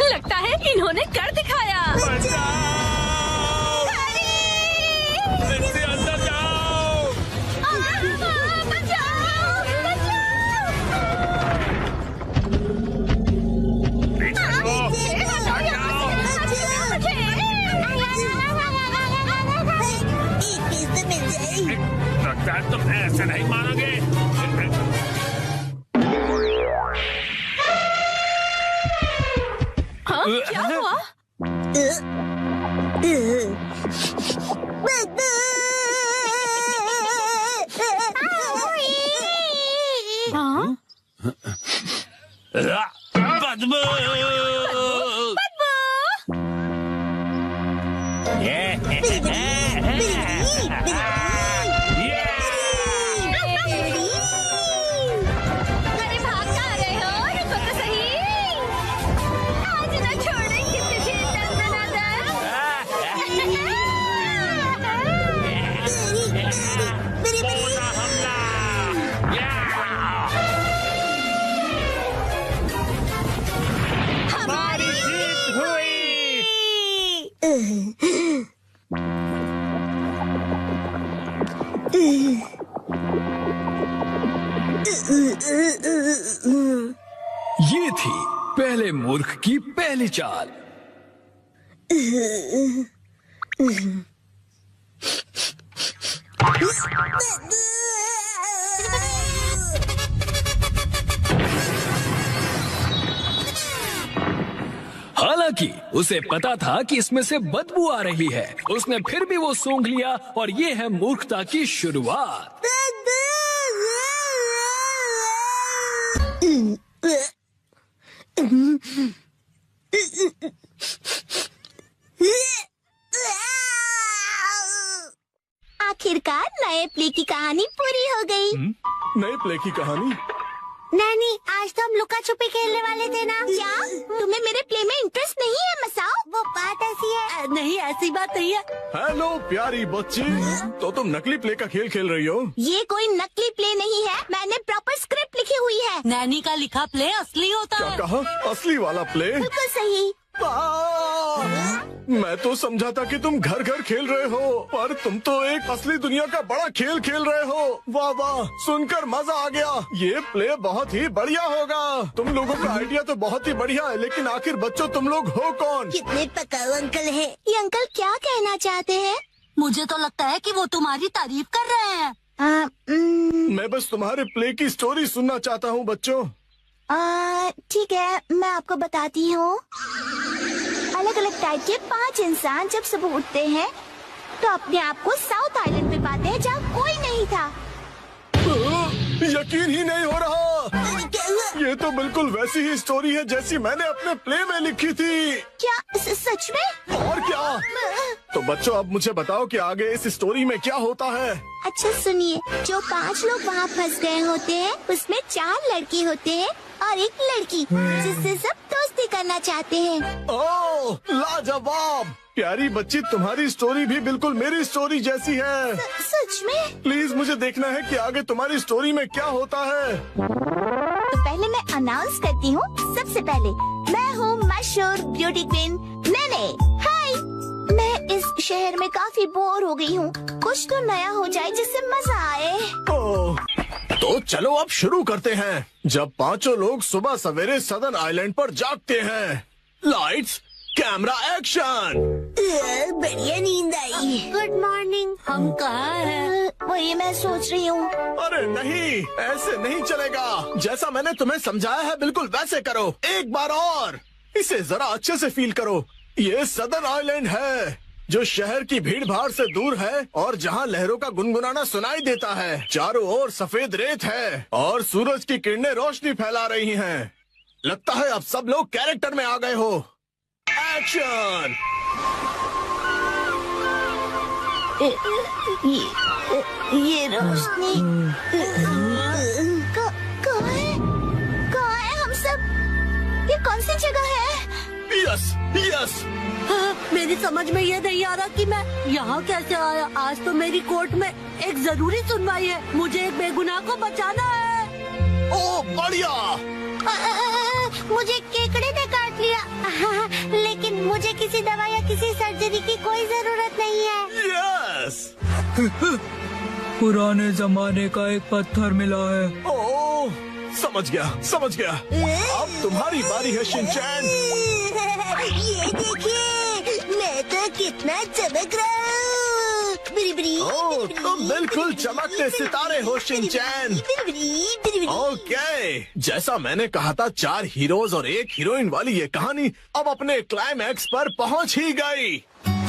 लगता है इन्होंने कर दिखाया। इससे अंदर जाओ। लगता है तुम ऐसे नहीं मानोगे। हाँ, क्या हुआ? हाँ? बदबू। अरे भाग कहाँ रहे हो? रुको तो सही। आज न छोड़ेंगे तुझे हमारी जीत हुई। ये थी पहले मूर्ख की पहली चाल। हालांकि उसे पता था कि इसमें से बदबू आ रही है, उसने फिर भी वो सूंघ लिया और ये है मूर्खता की शुरुआत। आखिरकार नए प्ले की कहानी पूरी हो गई। नए प्ले की कहानी? नानी, आज तो हम लुका छुपी खेलने वाले थे ना। क्या तुम्हें मेरे प्ले में इंटरेस्ट नहीं है मसाओ? वो बात ऐसी है। नहीं, ऐसी बात नहीं है। हेलो प्यारी बच्ची, तो तुम नकली प्ले का खेल खेल रही हो? ये कोई नकली प्ले नहीं है, मैंने प्रॉपर स्क्रिप्ट लिखी हुई है। नैनी का लिखा प्ले असली होता क्या है। कहा? असली वाला प्ले? बिल्कुल सही। मैं तो समझा था कि तुम घर घर खेल रहे हो, पर तुम तो एक असली दुनिया का बड़ा खेल खेल रहे हो। वाह वाह, सुनकर मजा आ गया। ये प्ले बहुत ही बढ़िया होगा। तुम लोगों का आइडिया तो बहुत ही बढ़िया है, लेकिन आखिर बच्चों तुम लोग हो कौन? कितने पकाऊ अंकल है। ये अंकल क्या कहना चाहते हैं? मुझे तो लगता है कि वो तुम्हारी तारीफ कर रहे हैं। मैं बस तुम्हारे प्ले की स्टोरी सुनना चाहता हूँ बच्चों। ठीक है, मैं आपको बताती हूँ। अलग अलग टाइप के 5 इंसान जब सुबह उठते हैं तो अपने आप को साउथ आइलैंड पे पाते हैं जहाँ कोई नहीं था। यकीन ही नहीं हो रहा। ये तो बिल्कुल वैसी ही स्टोरी है जैसी मैंने अपने प्ले में लिखी थी। क्या सच में? और क्या? तो बच्चों अब मुझे बताओ कि आगे इस स्टोरी में क्या होता है। अच्छा सुनिए, जो 5 लोग वहाँ फंस गए होते हैं उसमें 4 लड़के होते हैं और एक लड़की जिससे सब दोस्ती करना चाहते हैं। ओह लाजवाब! प्यारी बच्ची, तुम्हारी स्टोरी भी बिल्कुल मेरी स्टोरी जैसी है। सच में? प्लीज मुझे देखना है कि आगे तुम्हारी स्टोरी में क्या होता है। तो पहले मैं अनाउंस करती हूँ। सबसे पहले मैं हूँ मशहूर ब्यूटी क्वीन नेने। हाय, मैं इस शहर में काफी बोर हो गई हूँ। कुछ तो नया हो जाए जिससे मजा आए। ओह, तो चलो अब शुरू करते हैं। जब 5 लोग सुबह सवेरे सदन आइलैंड पर जागते हैं। Lights, camera, action. बढ़िया नींद आई। Good morning. हम कहाँ हैं? वही मैं सोच रही हूँ। अरे नहीं, ऐसे नहीं चलेगा। जैसा मैंने तुम्हें समझाया है बिल्कुल वैसे करो। एक बार और। इसे जरा अच्छे से फील करो। ये सदन आइलैंड है जो शहर की भीड़ भाड़ से दूर है और जहाँ लहरों का गुनगुनाना सुनाई देता है। चारों ओर सफेद रेत है और सूरज की किरणें रोशनी फैला रही हैं। लगता है अब सब लोग कैरेक्टर में आ गए हो। एक्शन। ये रोशनी कहाँ है? यस। हाँ, मेरी समझ में ये नहीं आ रहा कि मैं यहाँ कैसे आया। आज तो मेरी कोर्ट में एक जरूरी सुनवाई है। मुझे एक बेगुनाह को बचाना है। ओ बढ़िया। मुझे केकड़े ने काट लिया। लेकिन मुझे किसी दवा या किसी सर्जरी की कोई जरूरत नहीं है। यस। पुराने जमाने का एक पत्थर मिला है। ओ समझ गया। अब तुम्हारी बारी है शिनचैन। ये देखिए, मैं तो कितना चमक रहा हूँ। ओह, तुम बिल्कुल चमकते सितारे हो शिनचैन। ओके, जैसा मैंने कहा था 4 हीरोज और 1 हीरोइन वाली ये कहानी अब अपने क्लाइमैक्स पर पहुंच ही गई।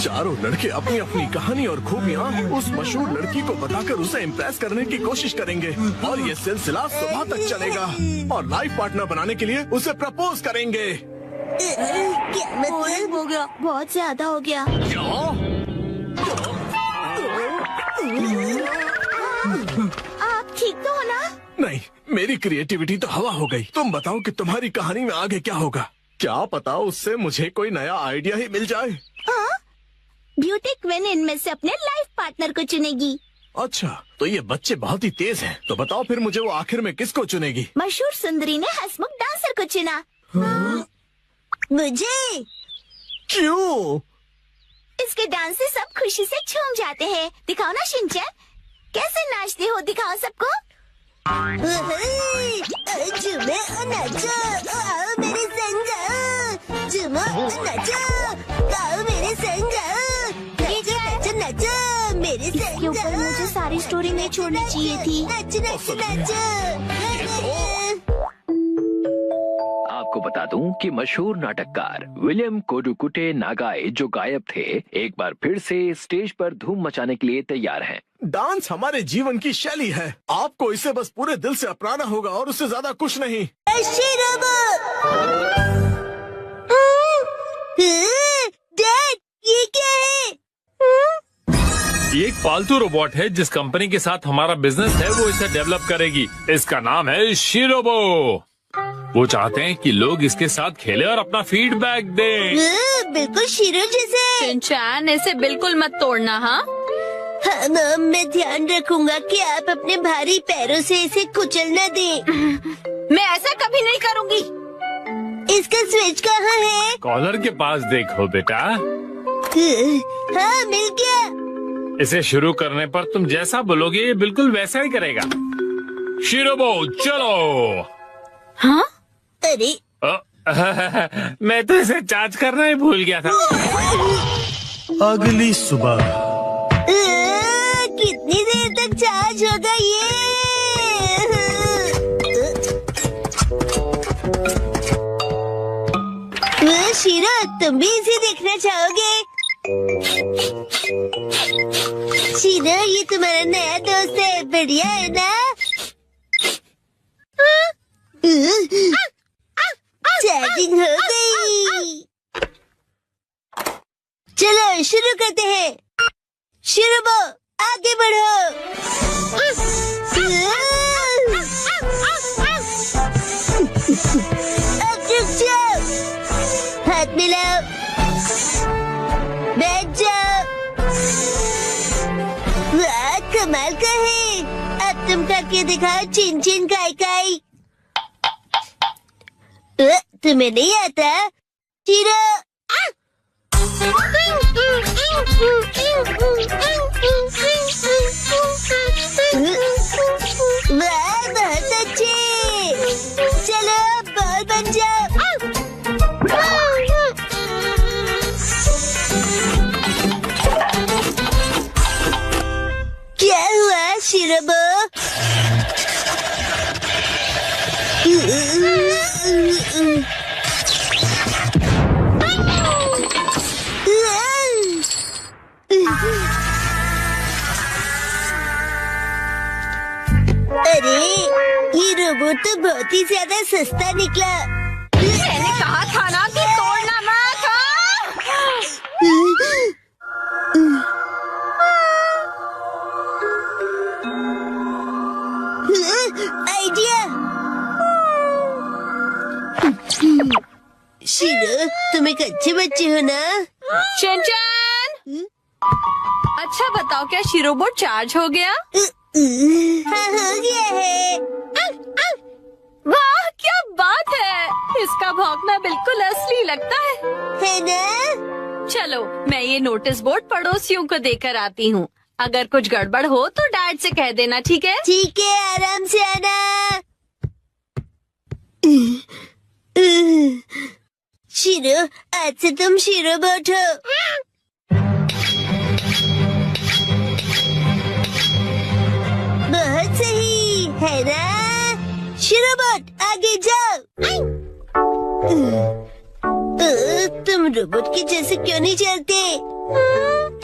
चारों लड़के अपनी अपनी कहानी और खूबियाँ उस मशहूर लड़की को बताकर उसे इम्प्रेस करने की कोशिश करेंगे और ये सिलसिला सुबह तक चलेगा और लाइफ पार्टनर बनाने के लिए उसे प्रपोज करेंगे। क्या मतलब हो गया? बहुत ज्यादा हो गया। आप ठीक तो हो ना? नहीं, मेरी क्रिएटिविटी तो हवा हो गई। तुम बताओ कि तुम्हारी कहानी में आगे क्या होगा? क्या पता उससे मुझे कोई नया आइडिया ही मिल जाए। ब्यूटी क्वीन इनमें से अपने लाइफ पार्टनर को चुनेगी। अच्छा, तो ये बच्चे बहुत ही तेज हैं। तो बताओ फिर मुझे वो आखिर में किसको चुनेगी? मशहूर सुंदरी ने हंसमुख डांसर को चुना। मुझे क्यों? इसके डांस से सब खुशी से झूम जाते हैं। दिखाओ ना शिनचैन, कैसे नाचते हो, दिखाओ सबको। झूमो और नाचो, आओ मेरे संग जाओ। झूमो और नाचो, आओ मेरे संग जाओ। नाचो नाचो नाचो मेरे संग जाओ। मुझे सारी स्टोरी नहीं छोड़नी चाहिए थी। नाचो नाचो नाचो। आपको बता दूं कि मशहूर नाटककार विलियम कोडुकुटे नागाए जो गायब थे, एक बार फिर से स्टेज पर धूम मचाने के लिए तैयार हैं। डांस हमारे जीवन की शैली है। आपको इसे बस पूरे दिल से अपनाना होगा और उससे ज्यादा कुछ नहीं। डैड, ये क्या है? ये एक पालतू रोबोट है। जिस कंपनी के साथ हमारा बिजनेस है वो इसे डेवलप करेगी। इसका नाम है शिरोबो। वो चाहते हैं कि लोग इसके साथ खेलें और अपना फीडबैक दें। बिल्कुल शीरो जैसे। शिनचैन, इसे बिल्कुल मत तोड़ना। हाँ मम, मैं ध्यान रखूंगा कि आप अपने भारी पैरों से इसे कुचल न दें। मैं ऐसा कभी नहीं करूँगी। इसका स्विच कहाँ है? कॉलर के पास देखो बेटा। हाँ, मिल गया। इसे शुरू करने पर तुम जैसा बोलोगे ये बिल्कुल वैसा ही करेगा। शिरोबो चलो। हाँ? अरे मैं तो इसे चार्ज करना ही भूल गया था। अगली सुबह कितनी देर तक चार्ज होगा ये? शीरो, तुम भी इसे देखना चाहोगे? शीरो, ये तुम्हारा नया दोस्त है, बढ़िया है ना? चार्जिंग हो गई। चलो शुरू करते हैं। शिरोबो, आगे बढ़ो। अब रुक जाओ, हाथ मिलाओ, बैठ जाओ। वाह, कमाल का है। अब तुम करके दिखाओ चिन चिन काई काई। तुम्हें नहीं आता? शिरो, वाह, बहुत अच्छे। चलो बॉल बन जाओ। क्या हुआ शिरोबो? अरे, ये रोबोट तो बहुत ही ज्यादा सस्ता निकला। मैंने कहा था ना कि तोड़ना मत। आइडिया। शीरो, तुम एक अच्छे बच्चे हो ना? शिनचैन, अच्छा बताओ, क्या शीरोबोट चार्ज हो गया? हाँ, हो गया है। वाह, क्या बात है! इसका भौंकना बिल्कुल असली लगता है ना? चलो, मैं ये नोटिस बोर्ड पड़ोसियों को देकर आती हूँ। अगर कुछ गड़बड़ हो तो डैड से कह देना, ठीक है? ठीक है, आराम से आना। शीरो, आज से तुम शीरोबोट हो। बहुत सही है ना? शीरोबोट, आगे जाओ। तुम रोबोट के जैसे क्यों नहीं चलते?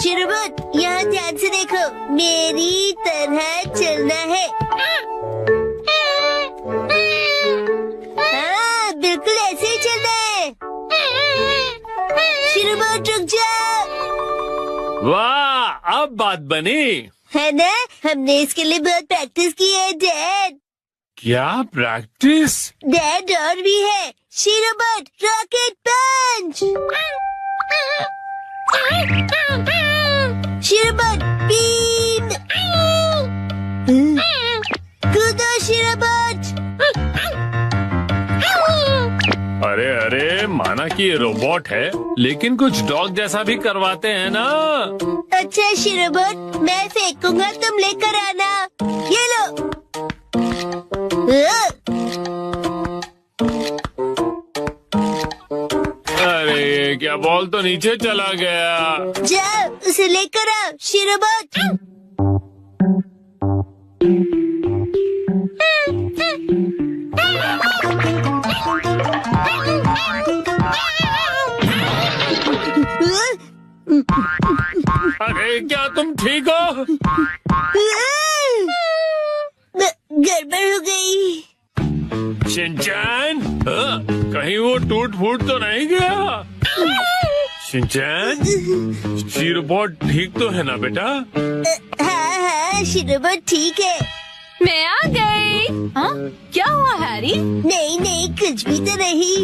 शीरोबोट, यहाँ ध्यान से देखो, मेरी तरह चलना है। हाँ, बिल्कुल ऐसे ही चलना है। शीरोबोट, रुक जाओ। वाह, अब बात बनी है ना? हमने इसके लिए बहुत प्रैक्टिस की है डैड। क्या प्रैक्टिस? डैड, और भी है। शीरोबोट, रॉकेट पंच। शीरोबोट, बीम। कूदो शीरोबोट। अरे अरे, माना कि ये रोबोट है, लेकिन कुछ डॉग जैसा भी करवाते हैं ना। अच्छा शीरोबोट, मैं फेंकूंगा, तुम लेकर आना। ये लो। अरे, क्या बॉल तो नीचे चला गया। जाओ, उसे लेकर आओ शीरोबोट। अरे, क्या तुम ठीक हो? गड़बड़ हो गई। शिनचैन, कहीं वो टूट फूट तो नहीं गया? शिनचैन, शीरोबोट ठीक तो है ना बेटा? हाँ हाँ, शीरोबोट ठीक है। मैं आ गई। हाँ, क्या हुआ हैरी? नहीं नहीं, कुछ भी तो नहीं।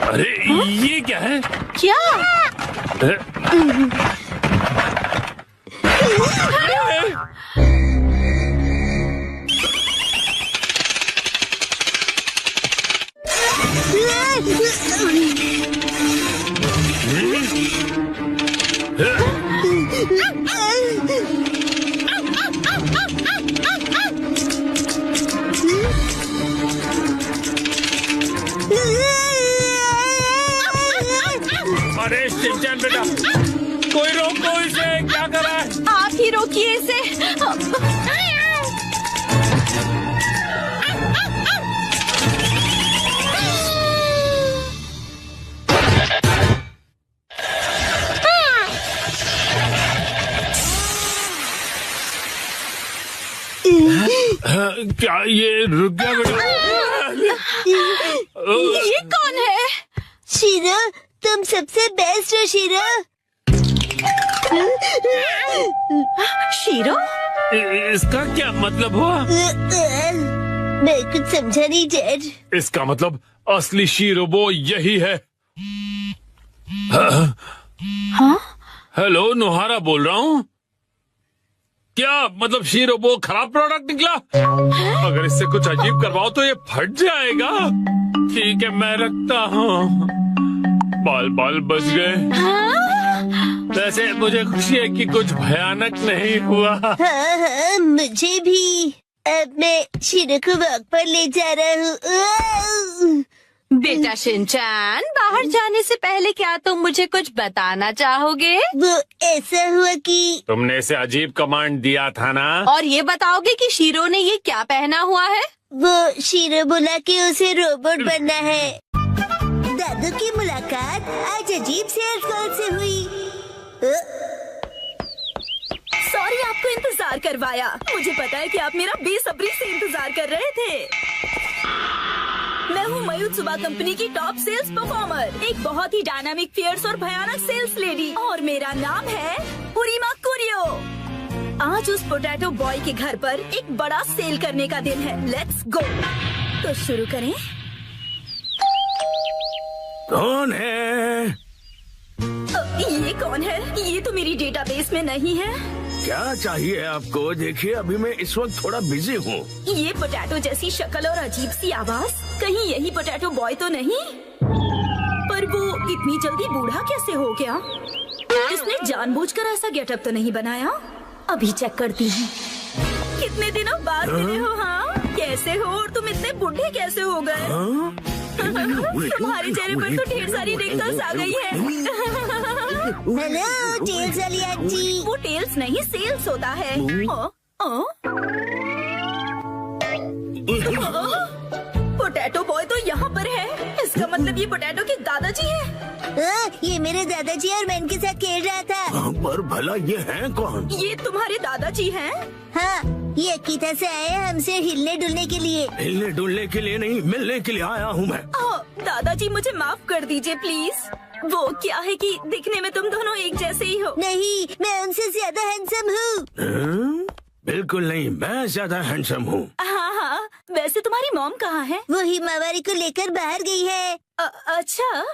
अरे, ये क्या है? क्या? अरे शिनचैन बेटा, कोई रोको इसे, क्या कर रहा है? आप ही रोकिए इसे। क्या ये रुक गया बेटा? ये कौन है? शीरो, तुम सबसे बेस्ट हो शीरो। शीरो? इसका क्या मतलब हुआ? मैं कुछ समझा नहीं डैड। इसका मतलब असली शीरोबो यही है। हाँ? हेलो, नोहारा बोल रहा हूँ। क्या मतलब शीरोबो खराब प्रोडक्ट निकला? अगर इससे कुछ अजीब करवाओ तो ये फट जाएगा। ठीक है, मैं रखता हूँ। बाल बाल बच गए। वैसे मुझे खुशी है कि कुछ भयानक नहीं हुआ। हाँ हाँ, मुझे भी। अब मैं शीरो को वॉक पर ले जा रहा हूँ। बेटा शिनचैन, बाहर जाने से पहले क्या तुम मुझे कुछ बताना चाहोगे? वो ऐसा हुआ कि तुमने इसे अजीब कमांड दिया था ना? और ये बताओगे कि शीरो ने ये क्या पहना हुआ है? वो शीरो बोला कि उसे रोबोट बनना है। दादू की मुलाकात आज अजीब सेल्स गर्ल से हुई। सॉरी आपको इंतजार करवाया। मुझे पता है कि आप मेरा बेसब्री से इंतजार कर रहे थे। मैं हूँ मयुत्सुबा कंपनी की टॉप सेल्स परफॉर्मर, एक बहुत ही डायनामिक, फियर्स और भयानक सेल्स लेडी, और मेरा नाम है पुरीमा कुरियो। आज उस पोटैटो बॉय के घर पर एक बड़ा सेल करने का दिन है। Let's go. तो शुरू करें। कौन है? ये कौन है? ये तो मेरी डेटाबेस में नहीं है। क्या चाहिए आपको? देखिए अभी मैं इस वक्त थोड़ा बिजी हूँ। ये पोटैटो जैसी शक्ल और अजीब सी आवाज, कहीं यही पोटैटो बॉय तो नहीं? पर वो इतनी जल्दी बूढ़ा कैसे हो गया? इसने जानबूझकर ऐसा गेटअप तो नहीं बनाया? अभी चेक करती हूँ। कितने दिनों बाद मिले हो? हाँ, कैसे हो? और तुम इतने बूढ़े कैसे हो गए? तुम्हारे चेहरे पर तो ढेर सारी रिंकल्स आ गई है। हेलो टेल्स वाली आंटी। वो टेल्स नहीं, सेल्स होता है। पोटैटो बॉय तो यहाँ पर है। इसका मतलब ये पोटैटो के दादाजी हैं। ये मेरे दादाजी और मैं इनके साथ खेल रहा था। पर भला ये हैं कौन? ये तुम्हारे दादाजी हैं? हाँ, ये अकीता से आए हैं हमसे हिलने डुलने के लिए। हिलने डुलने के लिए नहीं, मिलने के लिए आया हूँ मैं। दादाजी मुझे माफ कर दीजिए प्लीज। वो क्या है कि दिखने में तुम दोनों एक जैसे ही हो। नहीं, मैं उनसे ज्यादा हैंडसम हूँ। बिल्कुल नहीं, मैं ज्यादा हैंडसम हूँ। हाँ, वैसे तुम्हारी मॉम कहाँ है? वो हिमावारी को लेकर बाहर गई है। अच्छा,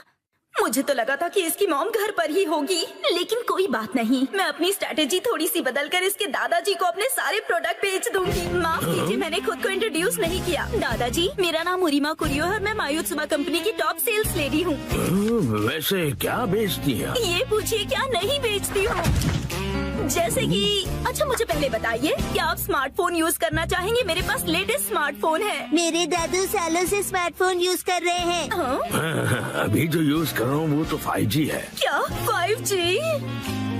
मुझे तो लगा था कि इसकी मॉम घर पर ही होगी, लेकिन कोई बात नहीं। मैं अपनी स्ट्रेटेजी थोड़ी सी बदलकर इसके दादाजी को अपने सारे प्रोडक्ट बेच दूंगी। माफ कीजिए, मैंने खुद को इंट्रोड्यूस नहीं किया। दादाजी, मेरा नाम उरिमा कुरियो है और मैं मायुत्सुबा कंपनी की टॉप सेल्स लेडी हूँ। वैसे क्या बेचती है? ये पूछिए, क्या नहीं बेचती हूँ। जैसे कि अच्छा मुझे पहले बताइए, क्या आप स्मार्टफोन यूज करना चाहेंगे? मेरे पास लेटेस्ट स्मार्टफोन है। मेरे दादू सालों से स्मार्टफोन यूज कर रहे हैं। अभी जो यूज कर रहा हूँ वो तो 5G है। क्या 5G?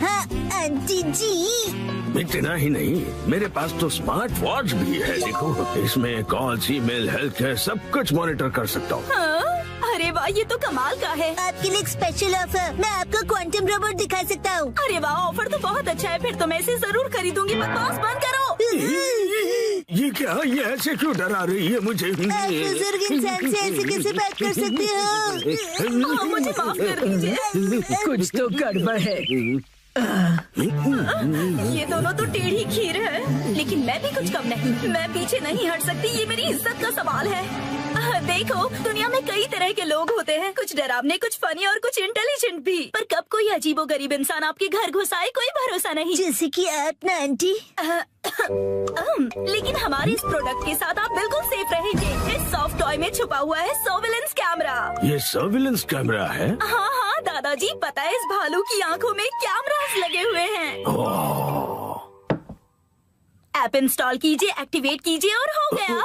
हाँ आंटी जी। इतना ही नहीं, मेरे पास तो स्मार्ट वॉच भी है। देखो, इसमें कॉल्स, ईमेल, हेल्थ केयर सब कुछ मॉनिटर कर सकता हूँ। अरे वाह, ये तो कमाल का है। आपके लिए एक स्पेशल ऑफर, मैं आपको क्वांटम रोबोट दिखा सकता हूँ। अरे वाह, ऑफर तो बहुत अच्छा है। फिर तो मैं इसे जरूर खरीदूंगी। बकवास बंद करो। ये क्या? ये ऐसे क्यों डरा रही है मुझे? आप बुजुर्ग इंसान से ऐसे कैसे बात कर सकते हो? मुझे माफ कर दीजिए। कुछ तो गड़बड़ है। ये दोनों तो टेढ़ी खीर है, लेकिन मैं भी कुछ कम नहीं। मैं पीछे नहीं हट सकती, ये मेरी इज्जत का सवाल है। देखो, दुनिया में कई तरह के लोग होते हैं, कुछ डरावने, कुछ फनी और कुछ इंटेलिजेंट भी। पर कब कोई अजीबोगरीब इंसान आपके घर घुस आए, कोई भरोसा नहीं। जैसे कि आप ना आंटी। लेकिन हमारे इस प्रोडक्ट के साथ आप बिल्कुल सेफ रहेंगे। इस सॉफ्ट टॉय में छुपा हुआ है सर्विलेंस कैमरा। ये सर्विलेंस कैमरा है? हाँ हाँ दादाजी, पता है इस भालू की आंखों में कैमरास लगे हुए हैं। ऐप इंस्टॉल कीजिए, एक्टिवेट कीजिए और हो गया।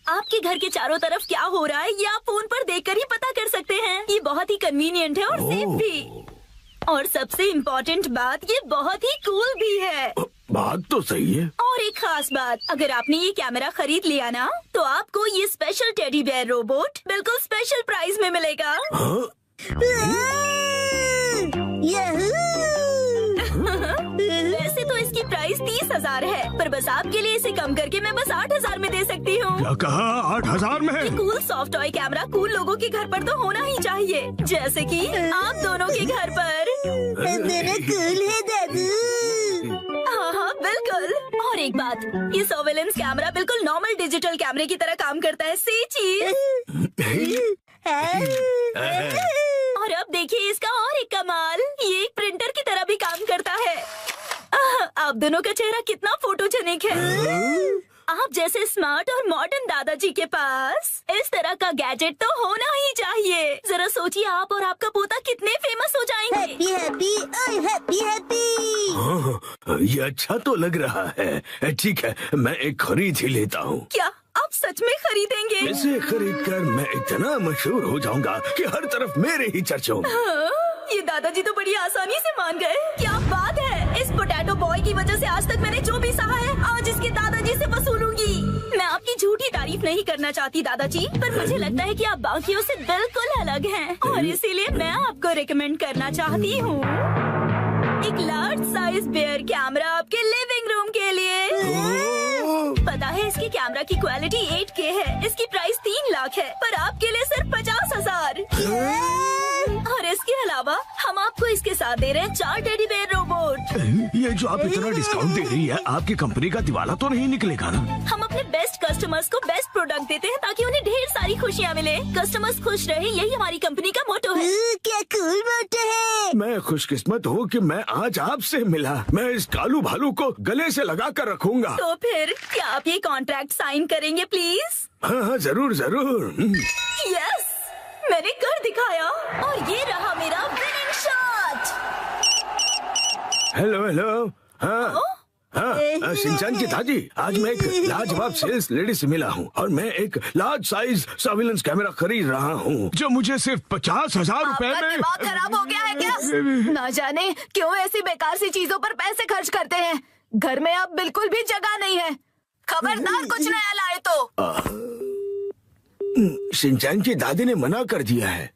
आपके घर के चारों तरफ क्या हो रहा है ये आप फोन पर देखकर ही पता कर सकते हैं। ये बहुत ही कन्वीनियंट है और सेफ भी। और सबसे इम्पोर्टेंट बात, ये बहुत ही कूल भी है। बात तो सही है। और एक खास बात, अगर आपने ये कैमरा खरीद लिया ना, तो आपको ये स्पेशल टेडी बेयर रोबोट बिल्कुल स्पेशल प्राइस में मिलेगा। वैसे तो इसकी प्राइस 30,000 है, पर बस आपके लिए इसे कम करके मैं बस 8,000 में दे सकती हूँ। क्या कहा? 8,000 में? ये cool soft toy camera cool लोगों के घर पर तो होना ही चाहिए, जैसे कि आप दोनों के घर पर। कूल है दादू। हाँ बिल्कुल। और एक बात, ये सर्विलेंस कैमरा बिल्कुल नॉर्मल डिजिटल कैमरे की तरह काम करता है। सी चीज। और अब देखिए इसका और एक कमाल, ये एक प्रिंटर की तरह भी काम करता है। आप दोनों का चेहरा कितना फोटोजेनिक है। आप जैसे स्मार्ट और मॉडर्न दादाजी के पास इस तरह का गैजेट तो होना ही चाहिए। जरा सोचिए, आप और आपका पोता कितने फेमस हो जाएंगे। हैप्पी हैप्पी ओह हैप्पी हैप्पी। ये अच्छा तो लग रहा है। ठीक है, मैं एक खरीद ही लेता हूँ। क्या आप सच में खरीदेंगे? इसे खरीद कर मैं इतना मशहूर हो जाऊंगा कि हर तरफ मेरे ही चर्चे होंगे। ये दादाजी तो बड़ी आसानी से मान गए। क्या बात है, इस पोटैटो बॉय की वजह से आज तक मैंने जो भी सहा है, आज इसके दादाजी से वसूलूंगी। मैं आपकी झूठी तारीफ नहीं करना चाहती दादाजी, पर मुझे लगता है कि आप बाकियों से बिल्कुल अलग हैं, और इसीलिए मैं आपको रिकमेंड करना चाहती हूँ एक लार्ज साइज बेयर कैमरा आपके लिविंग रूम के लिए। पता है इसकी कैमरा की क्वालिटी 8K है, इसकी प्राइस 3 लाख है, पर आपके लिए सिर्फ 50,000। और इसके अलावा हम आपको इसके साथ दे रहे हैं 4 टेडी बेयर रोबोट। ये जो आप इतना डिस्काउंट दे रही है, आपकी कंपनी का दिवाला तो नहीं निकलेगा ना? हम अपने बेस्ट कस्टमर्स को बेस्ट प्रोडक्ट देते हैं ताकि उन्हें ढेर सारी खुशियाँ मिले। कस्टमर्स खुश रहे, यही हमारी कंपनी का मोटो है। क्या कूल मोटो है। मैं खुशकिस्मत हूँ कि मैं आज आपसे मिला। मैं इस कालू भालू को गले से लगा कर रखूंगा। तो फिर क्या आप ये कॉन्ट्रैक्ट साइन करेंगे प्लीज? हाँ, जरूर जरूर। यस, मैंने कर दिखाया और ये रहा मेरा विनिंग शॉट। Hello hello. हाँ हाँ, शिनचैन की दादी, आज मैं एक लाजवाब सेल्स लेडी से मिला हूँ और मैं एक लार्ज साइज सर्विलेंस कैमरा खरीद रहा हूँ जो मुझे सिर्फ 50,000 रुपए में। दिमाग खराब हो गया है क्या? ना जाने क्यों ऐसी बेकार सी चीजों पर पैसे खर्च करते हैं। घर में अब बिल्कुल भी जगह नहीं है। खबरदार कुछ नया लाए तो। शिनचैन की दादी ने मना कर दिया है।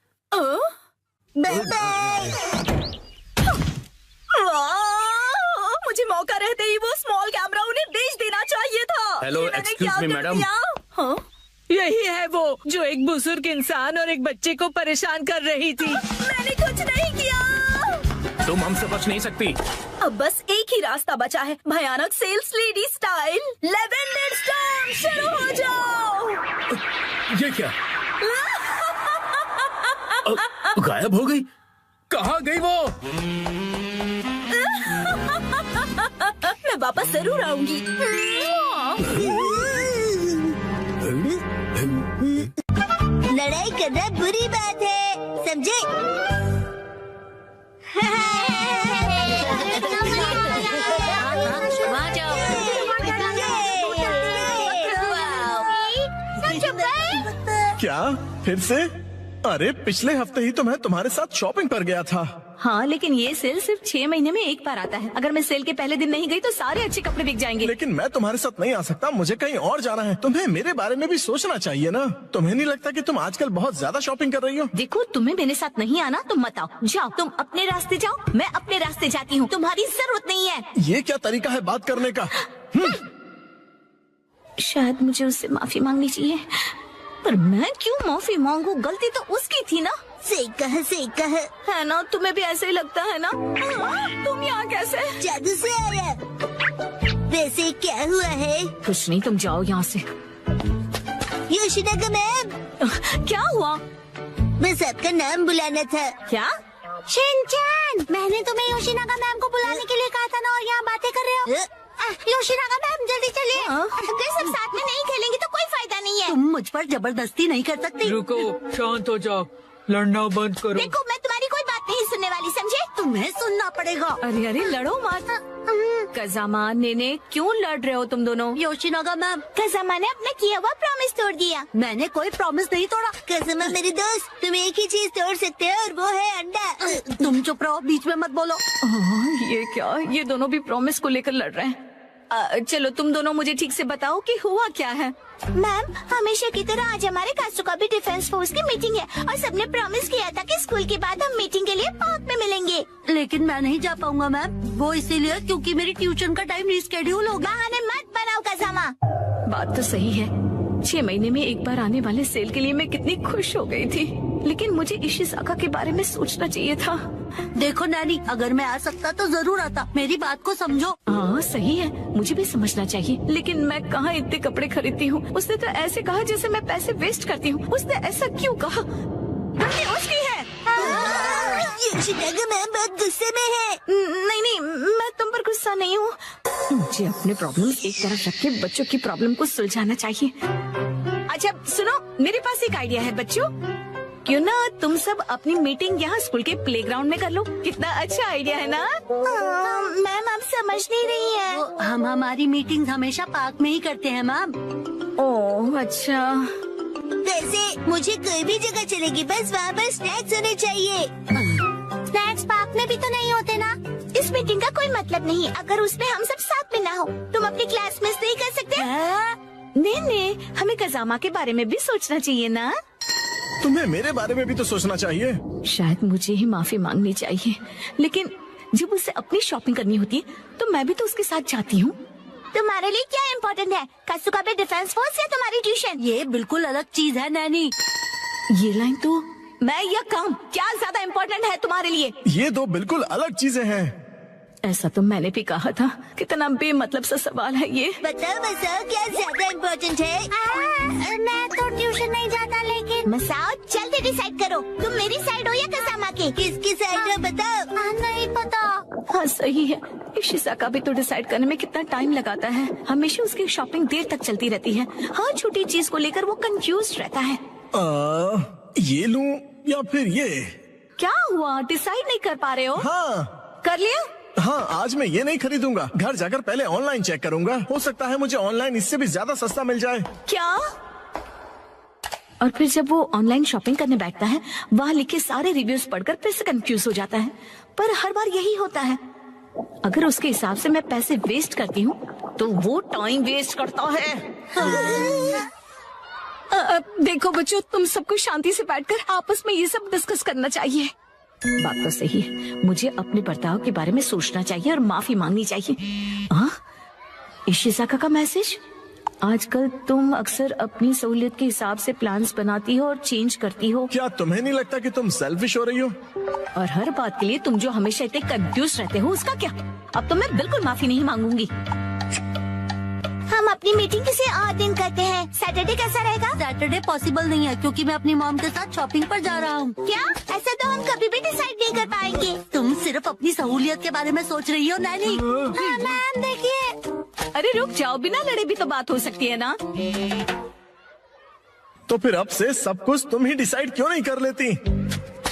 मुझे मौका रहते ही वो स्मॉल कैमरा उन्हें बेच देना चाहिए था। Hello, excuse me madam. यही है वो जो एक बुजुर्ग इंसान और एक बच्चे को परेशान कर रही थी। मैंने कुछ नहीं किया। तुम हमसे बच नहीं सकती। अब बस एक ही रास्ता बचा है, भयानक sales lady style. Lavender storm शुरू हो जाओ। ये क्या? गायब हो गई? कहाँ गई वो? मैं वापस जरूर आऊंगी। लड़ाई करना बुरी बात है, समझे? वहाँ जाओ। क्या फिर से? अरे पिछले हफ्ते ही तो मैं तुम्हारे साथ शॉपिंग पर गया था। हाँ, लेकिन ये सेल सिर्फ 6 महीने में एक बार आता है। अगर मैं सेल के पहले दिन नहीं गई तो सारे अच्छे कपड़े बिक जाएंगे। लेकिन मैं तुम्हारे साथ नहीं आ सकता, मुझे कहीं और जाना है। तुम्हें मेरे बारे में भी सोचना चाहिए ना। तुम्हें नहीं लगता कि तुम आजकल बहुत ज्यादा शॉपिंग कर रही हो? देखो, तुम्हें मेरे साथ नहीं आना तो मत आओ। जाओ, तुम अपने रास्ते जाओ, मैं अपने रास्ते जाती हूँ। तुम्हारी जरूरत नहीं है। ये क्या तरीका है बात करने का? शायद मुझे उससे माफी मांगनी चाहिए, पर मैं क्यों माफी मांगू? गलती तो उसकी थी ना। सही कहा है ना? तुम्हें भी ऐसे ही लगता है ना? तुम यहाँ कैसे? जादू से आया। वैसे क्या हुआ है? कुछ नहीं, तुम जाओ यहाँ से। योशिनागा मैम। क्या हुआ? मैं सबका नाम बुलाना था। क्या? शिनचैन, मैंने तुम्हें योशिनागा मैम को बुलाने के लिए कहा था ना, और यहाँ बातें कर रहे हो। योशिनागा मैम जल्दी चलिए। अगर सब साथ में नहीं खेलेंगे तो कोई फायदा नहीं है। तुम मुझ पर जबरदस्ती नहीं कर सकती। रुको, शांत हो जाओ, लड़ना बंद करो। देखो, मैं तुम्हारी कोई बात नहीं सुनने वाली, समझे? तुम्हें सुनना पड़ेगा। अरे अरे, लड़ो मत। कज़ामा, नेने, क्यों लड़ रहे हो तुम दोनों? योशिनागा मैम, कज़ामा ने अपना किया हुआ प्रॉमिस तोड़ दिया। मैंने कोई प्रॉमिस नहीं तोड़ा। कज़ामा मेरी दोस्त, तुम एक ही चीज तोड़ सकते हो और वो है अंडा। तुम चुप रहो, बीच में मत बोलो। ये क्या? ये दोनों भी प्रॉमिस को लेकर लड़ रहे हैं। चलो, तुम दोनों मुझे ठीक से बताओ कि हुआ क्या है। मैम, हमेशा की तरह आज हमारे कासुकाबे डिफेंस फोर्स की मीटिंग है और सबने प्रॉमिस किया था कि स्कूल के बाद हम मीटिंग के लिए पार्क में मिलेंगे। लेकिन मैं नहीं जा पाऊंगा मैम, वो इसीलिए क्योंकि मेरी ट्यूशन का टाइम रिस्केड्यूल हो गया। बहाने मत बनाओ कज़ामा। बात तो सही है, 6 महीने में एक बार आने वाले सेल के लिए मैं कितनी खुश हो गई थी, लेकिन मुझे इशिज़ाका के बारे में सोचना चाहिए था। देखो नानी, अगर मैं आ सकता तो जरूर आता। मेरी बात को समझो। हाँ सही है, मुझे भी समझना चाहिए, लेकिन मैं कहाँ इतने कपड़े खरीदती हूँ। उसने तो ऐसे कहा जैसे मैं पैसे वेस्ट करती हूँ। उसने ऐसा क्यों कहा? गलती उसकी है। योशिनागा मैम बहुत गुस्से में है। नहीं नहीं, मैं तुम पर गुस्सा नहीं हूँ। मुझे अपने प्रॉब्लम एक तरफ रख के बच्चों की प्रॉब्लम को सुलझाना चाहिए। अच्छा सुनो, मेरे पास एक आइडिया है बच्चों। क्यों ना तुम सब अपनी मीटिंग यहाँ स्कूल के प्लेग्राउंड में कर लो। कितना अच्छा आइडिया है ना? मैम आप समझ नहीं रही है। हम हमारी मीटिंग हमेशा पार्क में ही करते हैं मैम। ओह अच्छा। वैसे मुझे कोई भी जगह चलेगी, बस वहाँ पर स्नैक्स होने चाहिए। स्नैक्स पार्क में भी तो नहीं होते ना। इस मीटिंग का कोई मतलब नहीं अगर उसमें हम सब साथ में ना हो। तुम अपनी क्लास मिस नहीं कर सकते? नहीं, हमें कज़ामा के बारे में भी सोचना चाहिए ना। तुम्हें मेरे बारे में भी तो सोचना चाहिए। शायद मुझे ही माफी मांगनी चाहिए, लेकिन जब उसे अपनी शॉपिंग करनी होती है तो मैं भी तो उसके साथ जाती हूँ। तुम्हारे लिए क्या इम्पोर्टेंट है, कासुकाबे डिफेंस फोर्स या तुम्हारी ट्यूशन? ये बिल्कुल अलग चीज है नैनी। ये लाइन तो मैं या काम, क्या ज्यादा इम्पोर्टेंट है तुम्हारे लिए? ये दो बिल्कुल अलग चीजें हैं। ऐसा तो मैंने भी कहा था। कितना बेमतलब सा सवाल है ये। बताओ क्या ज्यादा इम्पोर्टेंट है? मैं तो ट्यूशन नहीं जाता, लेकिन मसाओ जल्दी डिसाइड करो, तुम मेरी साइड हो या कसामा की? किसकी साइड हो बताओ? नहीं पता। हाँ सही है, इशिज़ाका भी तो डिसाइड करने में कितना टाइम लगाता है। हमेशा उसकी शॉपिंग देर तक चलती रहती है। हर छोटी चीज को लेकर वो कंफ्यूज रहता है। ये लूं या फिर ये? क्या हुआ, डिसाइड नहीं कर पा रहे हो? हाँ कर लिया? हाँ, आज मैं ये नहीं खरीदूंगा। घर जाकर पहले ऑनलाइन चेक करूंगा। हो सकता है मुझे ऑनलाइन इससे भी ज्यादा सस्ता मिल जाए। क्या? और फिर जब वो ऑनलाइन शॉपिंग करने बैठता है, वहाँ लिखे सारे रिव्यूज पढ़कर फिर से कंफ्यूज हो जाता है। पर हर बार यही होता है। अगर उसके हिसाब से मैं पैसे वेस्ट करती हूँ तो वो टाइम वेस्ट करता है। देखो बच्चों, तुम सबको शांति से बैठकर आपस में ये सब डिस्कस करना चाहिए। बात तो सही है, मुझे अपने बर्ताव के बारे में सोचना चाहिए और माफी मांगनी चाहिए। इशिज़ाका का मैसेज। आजकल तुम अक्सर अपनी सहूलियत के हिसाब से प्लान्स बनाती हो और चेंज करती हो। क्या तुम्हें नहीं लगता कि तुम सेल्फिश हो रही हो? और हर बात के लिए तुम जो हमेशा इतने कंफ्यूज रहते हो, उसका क्या? अब तो मैं बिल्कुल माफी नहीं मांगूंगी। हम अपनी मीटिंग किसी और दिन करते हैं। सैटरडे कैसा रहेगा? सैटरडे पॉसिबल नहीं है क्योंकि मैं अपनी मॉम के साथ शॉपिंग पर जा रहा हूँ। क्या? ऐसा तो हम कभी भी डिसाइड नहीं कर पाएंगे। तुम सिर्फ अपनी सहूलियत के बारे में सोच रही हो नैनी। हाँ मैम देखिए। अरे रुक जाओ, बिना लड़े भी तो बात हो सकती है ना। तो फिर अब से सब कुछ तुम ही डिसाइड क्यों नहीं कर लेती?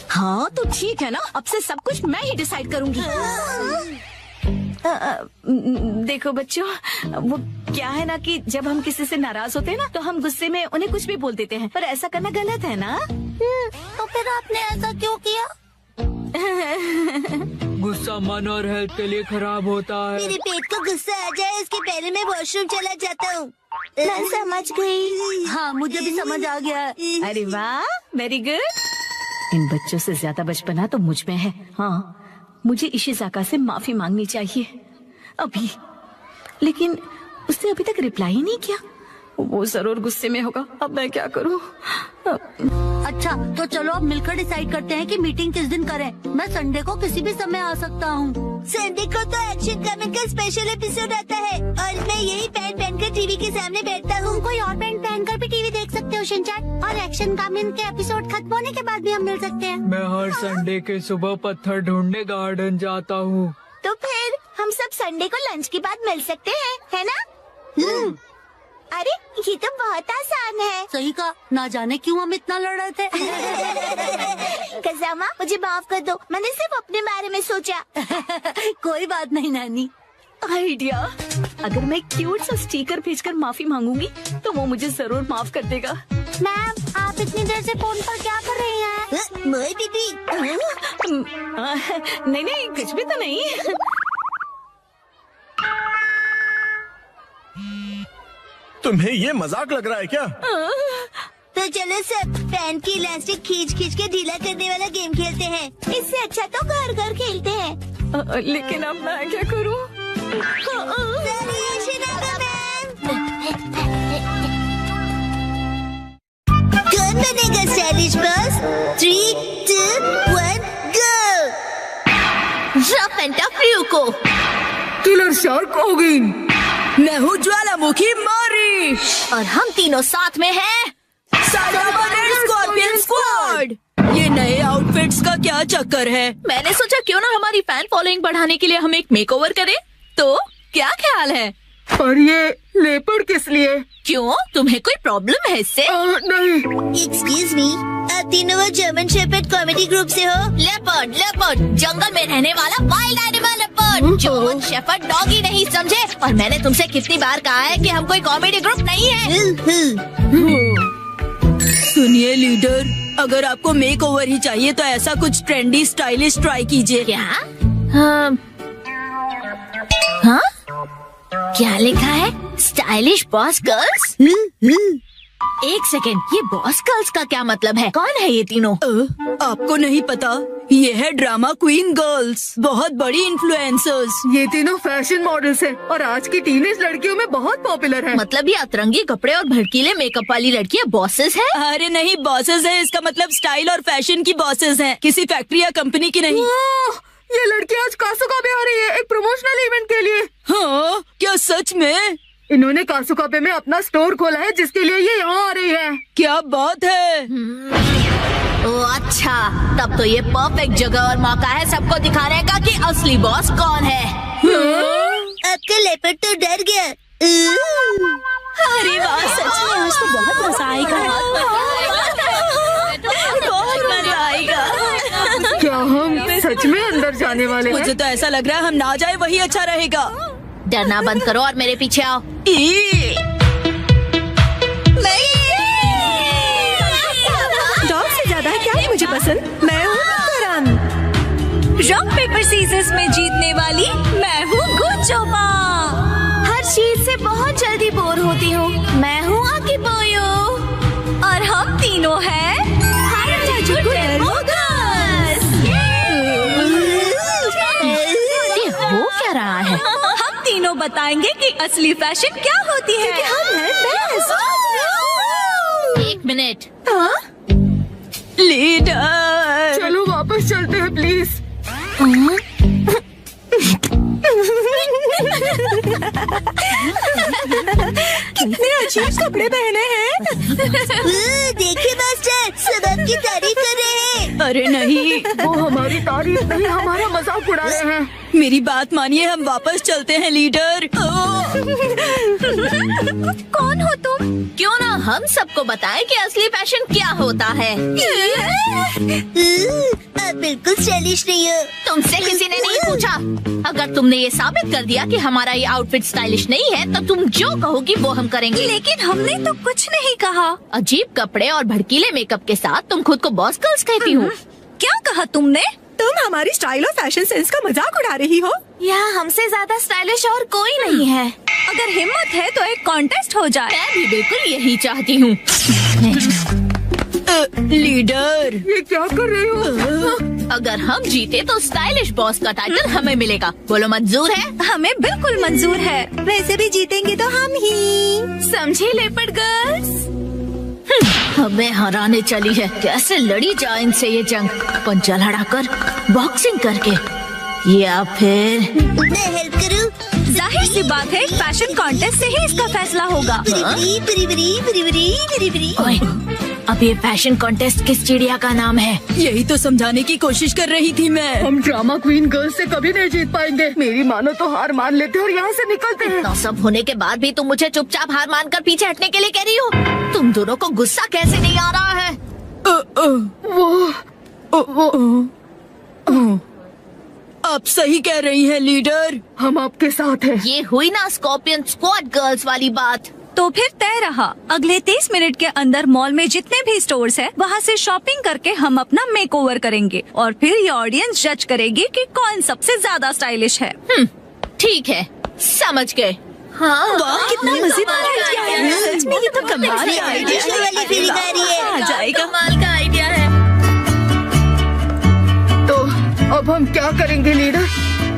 हाँ तो ठीक है ना, अब से सब कुछ मैं ही डिसाइड करूंगी। देखो बच्चों, वो क्या है ना कि जब हम किसी से नाराज होते हैं ना, तो हम गुस्से में उन्हें कुछ भी बोल देते हैं, पर ऐसा करना गलत है ना। तो फिर आपने ऐसा क्यों किया? गुस्सा मन और हेल्थ के लिए खराब होता है। मेरे पेट को गुस्सा आ जाए इसके पहले मैं वॉशरूम चला जाता हूँ। मैं समझ गई। हाँ मुझे भी समझ आ गया। अरे वाह, वेरी गुड। इन बच्चों से ज्यादा बचपना तो मुझ में है। हाँ, मुझे इशिज़ाका से माफी मांगनी चाहिए अभी। लेकिन उसने अभी तक रिप्लाई ही नहीं किया। वो जरूर गुस्से में होगा। अब मैं क्या करूं? अच्छा तो चलो अब मिलकर डिसाइड करते हैं कि मीटिंग किस दिन करें। मैं संडे को किसी भी समय आ सकता हूँ। संडे को तो एक्शन कमिंग का स्पेशल एपिसोड आता है और मैं यही पैंट पहनकर टीवी के सामने बैठता हूँ। कोई और पैंट पहनकर भी टीवी देख सकते हो शिनचैन, और एक्शन कमिंग के एपिसोड खत्म होने के बाद भी हम मिल सकते हैं। मैं हर संडे के सुबह पत्थर ढूंढने गार्डन जाता हूँ। तो फिर हम सब संडे को लंच के बाद मिल सकते हैं, है ना? अरे ये तो बहुत आसान है। सही कहा, ना जाने क्यों हम इतना लड़ रहे थे। कसामा मुझे माफ कर दो, मैंने सिर्फ अपने बारे में सोचा। कोई बात नहीं नानी। आइडिया, अगर मैं क्यूट सा स्टिकर भेजकर माफी मांगूंगी तो वो मुझे जरूर माफ कर देगा। मैम आप इतनी देर से फोन पर क्या कर रही हैं? मोई दीदी। नहीं नहीं, कुछ भी तो नहीं। तुम्हें ये मजाक लग रहा है क्या? तो चलो सब पैंट की इलास्टिक खींच खींच के ढीला करने वाला गेम खेलते हैं। इससे अच्छा तो घर घर खेलते हैं। लेकिन अब मैं क्या करूं? कौन बनेगा stylish boss? 3, 2, 1 go. Rough and tough ryuko। Killer shark ओगिन। मैं हूँ ज्वालामुखी मारी और हम तीनों साथ में हैं स्कॉर्पियन स्क्वाड। ये नए आउटफिट्स का क्या चक्कर है? मैंने सोचा क्यों ना हमारी फैन फॉलोइंग बढ़ाने के लिए हम एक मेकओवर करें। तो क्या ख्याल है? पर ये लेपर्ड किस लिए? क्यों, तुम्हें कोई प्रॉब्लम है इससे? नहीं। एक्सक्यूज मी, आप तीनों वो जर्मन शेपर्ड कॉमेडी ग्रुप से हो? लेपर्ड, लेपर्ड जंगल में रहने वाला wild animal leopard. German shepherd doggy नहीं समझे। और मैंने तुमसे कितनी बार कहा है कि हम कोई कॉमेडी ग्रुप नहीं है। सुनिए लीडर, अगर आपको मेक ओवर ही चाहिए तो ऐसा कुछ ट्रेंडी स्टाइलिश ट्राई कीजिए। क्या? हाँ? क्या लिखा है? Stylish boss girls? एक सेकेंड, ये बॉस गर्ल्स का क्या मतलब है? कौन है ये तीनों? आपको नहीं पता? ये है ड्रामा क्वीन गर्ल्स, बहुत बड़ी इन्फ्लुएंसर्स। ये तीनों फैशन मॉडल्स हैं और आज की टीनेज लड़कियों में बहुत पॉपुलर है। मतलब ये अतरंगी कपड़े और भड़कीले मेकअप वाली लड़कियाँ बॉसेस हैं? अरे नहीं, बॉसेस है इसका मतलब स्टाइल और फैशन की बॉसेस हैं, किसी फैक्ट्री या कंपनी की नहीं। ये लड़की आज कासुकाबे आ रही है एक प्रमोशनल इवेंट के लिए। हाँ, क्या सच में? इन्होंने कासुकाबे में अपना स्टोर खोला है जिसके लिए ये यहाँ आ रही है। क्या बात है। ओ अच्छा, तब तो ये परफेक्ट जगह और मौका है सबको दिखाने का कि असली बॉस कौन है। आपका लेपर्ड तो डर गया। अरे वाह, सच में आज तो बहुत मजा आएगा। बहुत मजा आएगा। क्या हम सच में अंदर जाने वाले हैं? मुझे तो ऐसा लग रहा है हम ना जाए वही अच्छा रहेगा। डरना बंद करो और मेरे पीछे आओ। डॉग से ज्यादा क्या है मुझे पसंद? मैं हूँ करण। रॉक पेपर सीजर्स में जीतने वाली मैं हूँ गुचोमा। हर चीज से बहुत जल्दी बोर होती हूँ। मैं हूँ आकिबोयो। और हम तीनों हैं हो क्या रहा है? हम तीनों बताएंगे कि असली फैशन क्या होती है। हम हैं बेस्ट। एक मिनट। लीडर, चलो वापस चलते हैं प्लीज। कितने अजीब कपड़े पहने हैं। देखिए मास्टर, सब आपकी तारीफ कर रहे हैं। अरे नहीं, वो हमारी तारीफ नहीं, हमारा मजाक उड़ा रहे हैं। मेरी बात मानिए, हम वापस चलते हैं लीडर। कौन हो तुम? क्यों ना हम सबको बताएं कि असली फैशन क्या होता है। आप बिल्कुल स्टाइलिश नहीं हो। तुमसे किसी ने नहीं पूछा। अगर तुमने ये साबित कर दिया कि हमारा ये आउटफिट स्टाइलिश नहीं है तो तुम जो कहोगी वो हम करेंगे। लेकिन हमने तो कुछ नहीं कहा। अजीब कपड़े और भड़कीले मेकअप के साथ तुम खुद को बॉस गर्ल्स कहती हो। क्या कहा तुमने? तुम हमारी स्टाइल और फैशन सेंस का मजाक उड़ा रही हो। यहाँ हमसे ज्यादा स्टाइलिश और कोई नहीं है। अगर हिम्मत है तो एक कॉन्टेस्ट हो जाए। मैं भी बिल्कुल यही चाहती हूँ। लीडर, ये क्या कर रहे हो? अगर हम जीते तो स्टाइलिश बॉस का टाइटल हमें मिलेगा। बोलो मंजूर है? हमें बिल्कुल मंजूर है। वैसे भी जीतेंगे तो हम ही। समझी लेपर्ड गर्ल्स? हमें हराने चली है। कैसे लड़ी जाए इनसे ये जंग? पंजा लड़ाकर, बॉक्सिंग करके, या फिर मैं हेल्प करूं? जाहिर सी बात है, फैशन कॉन्टेस्ट से ही इसका फैसला होगा। ओए, अब ये फैशन कॉन्टेस्ट किस चिड़िया का नाम है? यही तो समझाने की कोशिश कर रही थी मैं। हम ड्रामा क्वीन गर्ल्स से कभी नहीं जीत पाएंगे। मेरी मानो तो हार मान लेते और यहाँ से निकलते हैं। इतना सब होने के बाद भी तुम मुझे चुपचाप हार मानकर पीछे हटने के लिए कह रही हो? तुम दोनों को गुस्सा कैसे नहीं आ रहा है? आप सही कह रही हैं लीडर, हम आपके साथ हैं। ये हुई ना स्कॉर्पियन स्क्वाड गर्ल्स वाली बात। तो फिर तय रहा। अगले 30 मिनट के अंदर मॉल में जितने भी स्टोर्स हैं, वहाँ से शॉपिंग करके हम अपना मेकओवर करेंगे और फिर ये ऑडियंस जज करेगी कि कौन सबसे ज्यादा स्टाइलिश है। ठीक है, समझ गए। हाँ, वाह, कितना मजेदार आइडिया है। सच में ये तो कमाल का आइडिया वाली फीलिंग आ रही है। आ जाएगा। कमाल का आइडिया है। तो अब हम क्या करेंगे लीडर?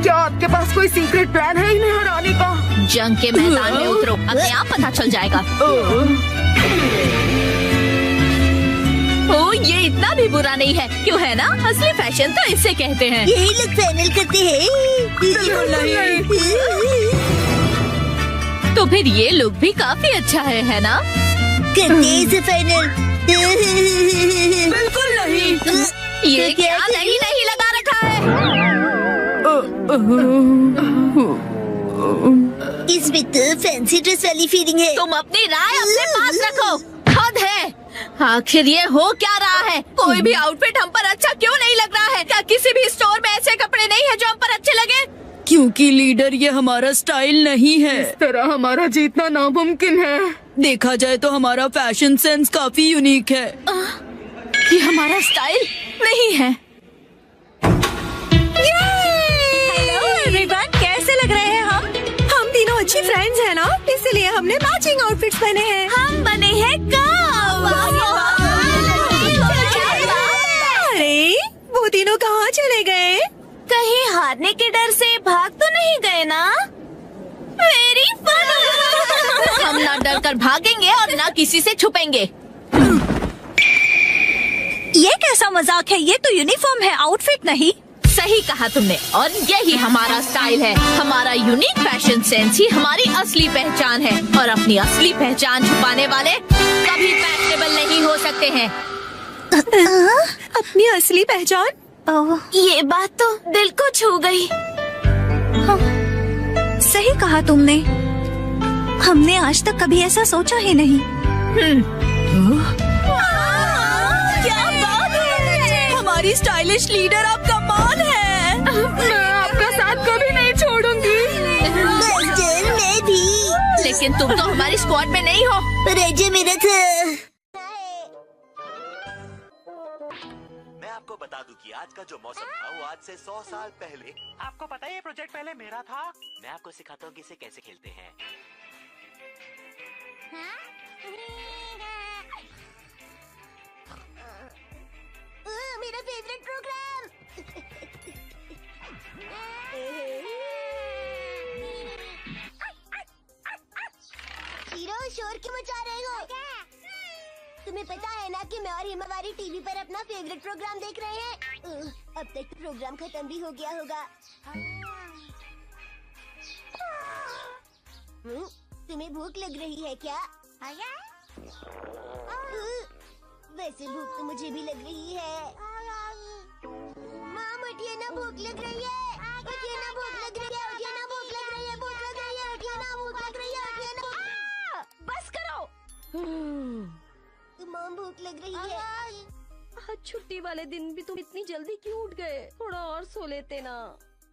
क्या आपके पास कोई सीक्रेट प्लान है इन्हें हराने का? जंग के मैदान में उतरो, अपने आप पता चल जाएगा। ओ, ये इतना भी बुरा नहीं है, क्यों है ना? असली फैशन तो इसे कहते हैं। यही लोग फाइनल करते हैं। तो फिर ये लुक भी काफी अच्छा है ना? करते हैं इसे फाइनल। बिल्कुल नहीं। ये क्या नहीं लगा रखा है? इसमें तो फैंसी ड्रेस वाली फीलिंग है। तुम अपनी राय अपने पास रखो। हद है। आखिर ये हो क्या रहा है? कोई भी आउटफिट हम पर अच्छा क्यों नहीं लग रहा है? क्या किसी भी स्टोर में ऐसे कपड़े नहीं है जो हम पर अच्छे लगे? क्योंकि लीडर ये हमारा स्टाइल नहीं है। इस तरह हमारा जीतना नामुमकिन है। देखा जाए तो हमारा फैशन सेंस काफी यूनिक है। ये हमारा स्टाइल नहीं है। हेलो एवरीवन, कैसे लग रहे हैं हम? हम तीनों अच्छी फ्रेंड्स हैं ना, इसलिए हमने मैचिंग आउटफिट्स पहने हैं। हम बने हैं तीनों कहाँ चले गए? कहीं हारने के डर से भाग तो नहीं गए ना? Very fun. हम ना डर कर भागेंगे और ना किसी से छुपेंगे। ये कैसा मजाक है? ये तो यूनिफॉर्म है, आउटफिट नहीं। सही कहा तुमने, और यही हमारा स्टाइल है। हमारा यूनिक फैशन सेंस ही हमारी असली पहचान है, और अपनी असली पहचान छुपाने वाले कभी फैशनेबल नहीं हो सकते हैं। अपनी असली पहचान? ये बात तो दिल को छू गई। हाँ, सही कहा तुमने। हमने आज तक कभी ऐसा सोचा ही नहीं। क्या बात है! हमारी स्टाइलिश लीडर आप कमाल है। मैं आपका साथ कभी नहीं छोड़ूंगी। मैं भी। लेकिन तुम तो हमारी स्क्वाड में नहीं हो। रेजे मेरा था। मैं आपको बता दूं कि आज का जो मौसम था वो आज से 100 साल पहले। आपको पता है ये प्रोजेक्ट पहले मेरा था। मैं आपको सिखाता हूँ कि इसे कैसे खेलते हैं। मेरा फेवरेट प्रोग्राम। हीरो, शोर क्यों मचा रहे हो? तुम्हें पता है ना कि मैं और हिमावारी टीवी पर अपना फेवरेट प्रोग्राम देख रहे हैं। अब तक तो प्रोग्राम खत्म भी हो गया होगा। तुम्हें भूख लग रही है क्या? वैसे भूख तो मुझे भी लग रही है। माम उठिए ना, भूख लग रही है। उठिए ना, भूख लग रही है। उठिए ना, भूख लग रही है। भूख लग रही है। उठिए ना, भूख लग रही है। उठिए ना। बस करो। माम भूख लग रही है। आज छुट्टी वाले दिन भी तुम इतनी जल्दी क्यों उठ गए? थोड़ा और सो लेते ना।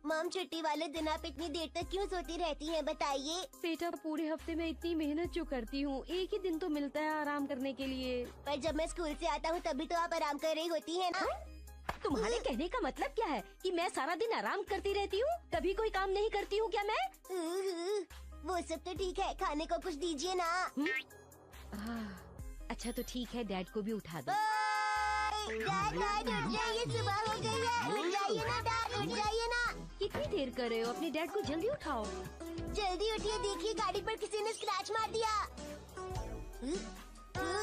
माम, छुट्टी वाले दिन आप इतनी देर तक क्यों सोती रहती हैं, बताइए। बेटा, पूरे हफ्ते में इतनी मेहनत जो करती हूँ, एक ही दिन तो मिलता है आराम करने के लिए। पर जब मैं स्कूल से आता हूँ तभी तो आप आराम कर रही होती हैं ना। तुम्हारे कहने का मतलब क्या है कि मैं सारा दिन आराम करती रहती हूँ? कभी कोई काम नहीं करती हूँ क्या मैं? वो सब तो ठीक है, खाने को कुछ दीजिए ना। अच्छा तो ठीक है, डैड को भी उठा दो। डैड उठ जाइए, सुबह हो गई है। उठ जाइए ना डैड, उठ जाइए ना। कितनी देर कर रहे हो? अपने डैड को जल्दी उठाओ। जल्दी उठिए, देखिए गाड़ी पर किसी ने स्क्रैच मार दिया।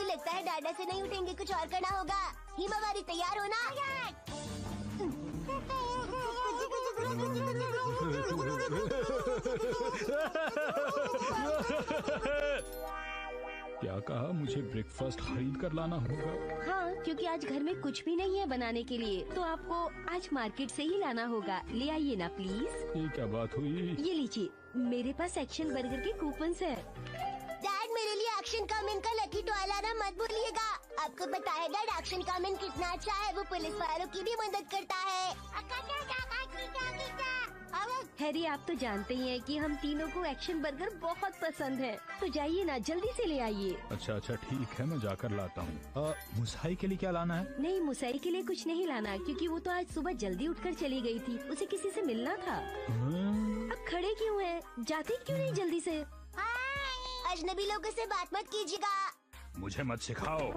लगता है डाडा से नहीं उठेंगे, कुछ और करना होगा। हिमावारी तैयार हो ना? क्या कहा? मुझे ब्रेकफास्ट खरीद कर लाना होगा। हाँ, क्योंकि आज घर में कुछ भी नहीं है बनाने के लिए, तो आपको आज मार्केट से ही लाना होगा। ले आइए ना प्लीज। ये क्या बात हुई? ये लीजिए, मेरे पास एक्शन बर्गर के कूपन्स है। डैड, मेरे लिए एक्शन कामिन का लकी टॉय लाना मत भूलिएगा। आपको पता है डैड, एक्शन कामिन कितना अच्छा है। वो पुलिस वालों की भी मदद करता है। हैरी, आप तो जानते ही हैं कि हम तीनों को एक्शन बर्गर बहुत पसंद है, तो जाइए ना, जल्दी से ले आइए। अच्छा ठीक है, मैं जाकर लाता हूँ। मुसाई के लिए क्या लाना है? नहीं, मुसाई के लिए कुछ नहीं लाना, क्योंकि वो तो आज सुबह जल्दी उठकर चली गई थी। उसे किसी से मिलना था। अब खड़े क्यों हैं? जाते क्यों नहीं जल्दी से? अजनबी लोगों से बात मत कीजिएगा। मुझे मत सिखाओ।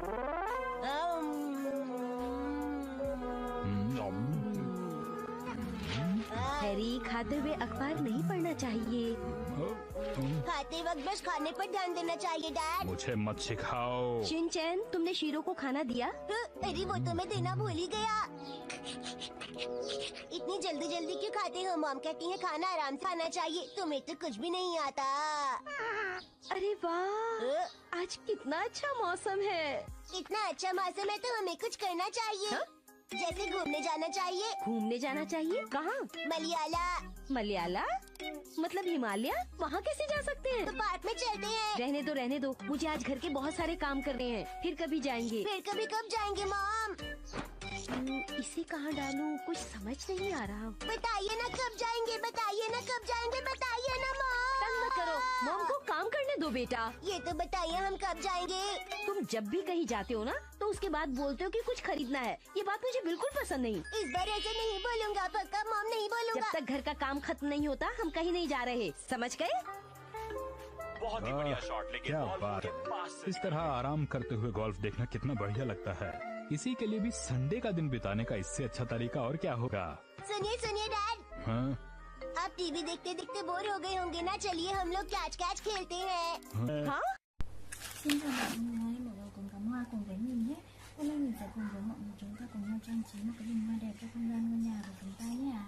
हैरी, खाते हुए अखबार नहीं पढ़ना चाहिए। खाते वक्त बस खाने पर ध्यान देना चाहिए डैड। मुझे मत सिखाओ। शिनचैन, तुमने शीरो को खाना दिया? अरे वो तो मैं देना भूल ही गया। इतनी जल्दी जल्दी क्यों खाते हो? मॉम कहती है खाना आराम से खाना चाहिए। तुम्हें तो कुछ भी नहीं आता। अरे वाह, आज कितना अच्छा मौसम है। इतना अच्छा मौसम है तो हमें कुछ करना चाहिए। जैसे घूमने जाना चाहिए। घूमने जाना चाहिए? कहाँ? मलयाला। मलयाला मतलब हिमालय? वहाँ कैसे जा सकते हैं? तो पार्क में चलते हैं। रहने दो, मुझे आज घर के बहुत सारे काम करने हैं, फिर कभी जाएंगे। फिर कभी कब जाएंगे मॉम? इसे कहाँ डालूं? कुछ समझ नहीं आ रहा। बताइए ना कब जाएंगे, बताइए ना कब जाएंगे, बताइए ना मॉम। तंग मत करो, मॉम को काम करने दो बेटा। ये तो बताइए हम कब जाएंगे? तुम जब भी कहीं जाते हो ना, तो उसके बाद बोलते हो कि कुछ खरीदना है। ये बात मुझे बिल्कुल पसंद नहीं। इस बार ऐसे नहीं बोलूँगा, पक्का मॉम, नहीं बोलूँगा। जब तक घर का काम खत्म नहीं होता, हम कहीं नहीं जा रहे, समझ गए? बहुत ही बढ़िया शॉट, लेकिन क्या बात है। इस तरह आराम करते हुए गोल्फ देखना कितना बढ़िया लगता है। इसी के लिए भी संडे का दिन बिताने का इससे अच्छा तरीका और क्या होगा। सुनिए सुनिए डैड, हाँ? आप टीवी देखते देखते बोर हो गए होंगे ना, चलिए हम लोग कैच कैच खेलते हैं। हाँ? Xin chào mọi người, một đầu cùng cắm hoa cùng với mình nhé. Hôm nay mình sẽ cùng với mọi người chúng ta cùng nhau trang trí một cái bình hoa đẹp cho không gian ngôi nhà của chúng ta nhé.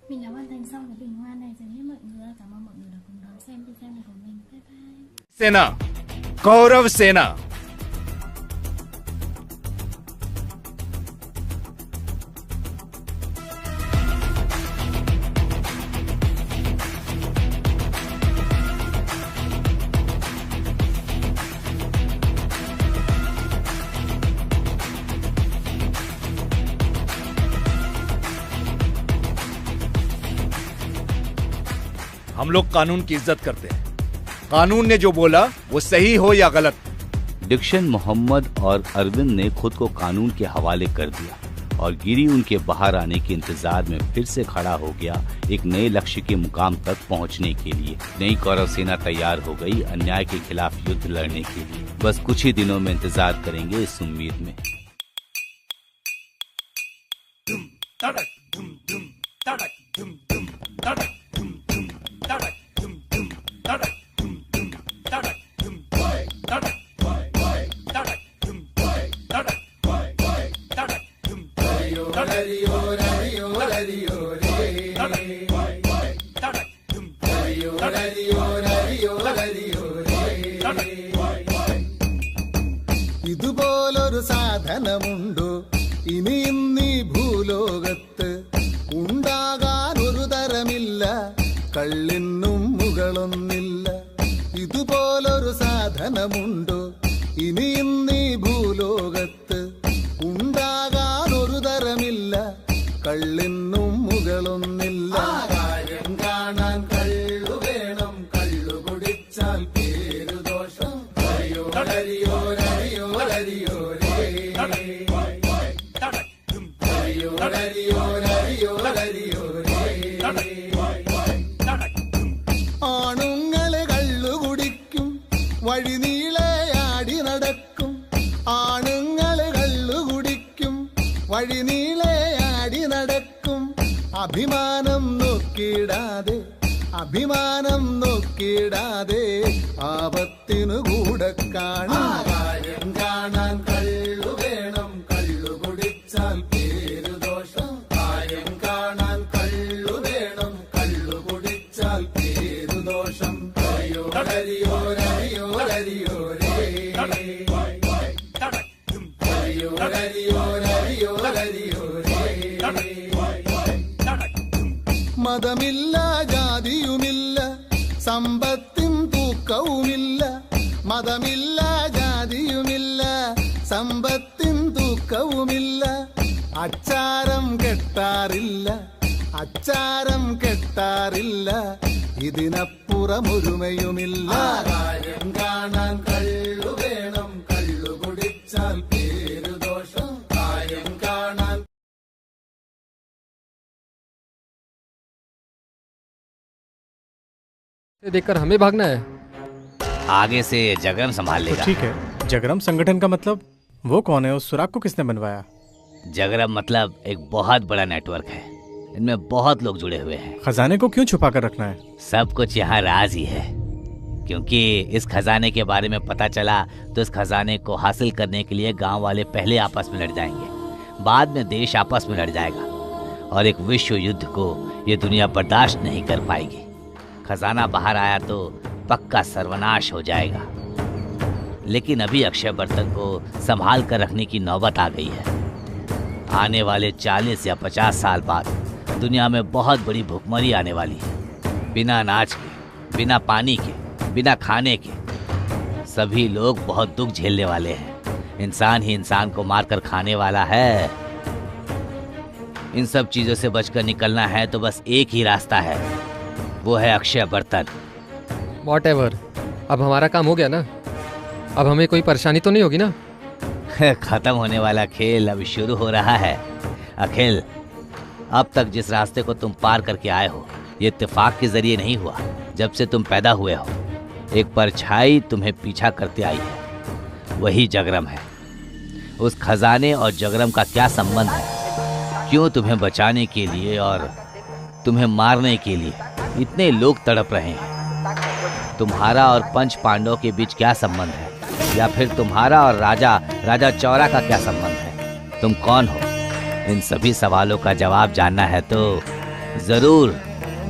Mình đã hoàn thành xong cái bình hoa này rồi nhé mọi người. Cảm ơn mọi người đã cùng đón xem video này của mình. Bye bye. सेना, कौरव सेना। हम लोग कानून की इज्जत करते हैं। कानून ने जो बोला वो सही हो या गलत, डिक्शन, मोहम्मद और अरविंद ने खुद को कानून के हवाले कर दिया और गिरी उनके बाहर आने के इंतजार में फिर से खड़ा हो गया, एक नए लक्ष्य के मुकाम तक पहुंचने के लिए। नई कौरव सेना तैयार हो गई अन्याय के खिलाफ युद्ध लड़ने के लिए। बस कुछ ही दिनों में इंतजार करेंगे इस उम्मीद में। ഇതുപോലൊരു സാധനമുണ്ടോ ഇനി ഇന്നീ ഭൂലോകത്ത്? ഉണ്ടാകാൻ ഒരു തരമില്ല, കള്ളിനും മുകളൊന്നില്ല. ഇതുപോലൊരു സാധനമുണ്ടോ ഇനി ഇന്നീ ഭൂലോകത്ത്? ഉണ്ടാകാൻ ഒരു തരമില്ല, കള്ളിനും മുകളൊന്നില്ല. കാര്യം കാണാൻ കള്ളു വേണം, കള്ളു കുടിച്ചാൽ പേരു ദോഷം. ഹരിയോ ഹരിയോ ഹരിയോ ഹരിയോ ആണുങ്ങളെ കള്ളു കുടിക്കും, വഴിനീളയാടി നടക്കും. ആണുങ്ങളെ കള്ളു കുടിക്കും, വഴിനീളയാടി നടക്കും. അഭിമാനം നോക്കിയിടാതെ, അഭിമാനം നോക്കിയിടാതെ ആപത്തിനു കൂടെ കാണാൻ. കാര്യം കാണാൻ കള്ളു വേണം, കള്ളു കുടിച്ചാൽ പേരു ദോഷം. കാര്യം കാണാൻ കള്ളു വേണം, കള്ളു കുടിച്ചാൽ പേരു ദോഷം. ഹരിയോ ഹരിയോ ഹരിയോ ഹരിയോ ഹരിയോ ഹരിയോ ഹരിയോ ഹരിയോ. മതമില്ല, ജാതിയുമില്ല, സമ്പത്തിൻ തൂക്കവുമില്ല. മതമില്ല, ജാതിയുമില്ല, സമ്പത്തിൻ തൂക്കവുമില്ല. അച്ചാരം കെട്ടാറില്ല, അച്ചാരം കെട്ടാറില്ല, ഇതിനപ്പുറമൊരുമയുമില്ല. കാര്യം കാണാൻ കള്ളു വേണം, കള്ളു കുടിച്ചാൽ പേരു ദോഷം. കാര്യം കാണാൻ देखकर हमें भागना है। आगे से जगरम संभाल लेगा। ठीक है, जगरम संगठन का मतलब? वो कौन है? उस सुराग को किसने बनवाया? जगरम मतलब एक बहुत बड़ा नेटवर्क है, इनमें बहुत लोग जुड़े हुए हैं। खजाने को क्यों छुपा कर रखना है? सब कुछ यहाँ राज ही है, क्योंकि इस खजाने के बारे में पता चला तो इस खजाने को हासिल करने के लिए गांव वाले पहले आपस में लड़ जाएंगे, बाद में देश आपस में लड़ जाएगा और एक विश्व युद्ध को ये दुनिया बर्दाश्त नहीं कर पाएगी। खजाना बाहर आया तो पक्का सर्वनाश हो जाएगा। लेकिन अभी अक्षय बर्तन को संभाल कर रखने की नौबत आ गई है। आने वाले 40 या 50 साल बाद दुनिया में बहुत बड़ी भुखमरी आने वाली है। बिना अनाज के, बिना पानी के, बिना खाने के सभी लोग बहुत दुख झेलने वाले हैं। इंसान ही इंसान को मारकर खाने वाला है। इन सब चीजों से बचकर निकलना है तो बस एक ही रास्ता है, वो है अक्षय बर्तन। Whatever, अब हमारा काम हो गया ना, अब हमें कोई परेशानी तो नहीं होगी ना? खत्म होने वाला खेल अब शुरू हो रहा है। अखिल, अब तक जिस रास्ते को तुम पार करके आए हो ये इत्तेफाक के जरिए नहीं हुआ। जब से तुम पैदा हुए हो एक परछाई तुम्हें पीछा करते आई है, वही जगरम है। उस खजाने और जगरम का क्या संबंध है? क्यों तुम्हें बचाने के लिए और तुम्हें मारने के लिए इतने लोग तड़प रहे हैं? तुम्हारा और पंच पांडवों के बीच क्या संबंध है? या फिर तुम्हारा और राजा चौरा का क्या संबंध है? तुम कौन हो? इन सभी सवालों का जवाब जानना है तो जरूर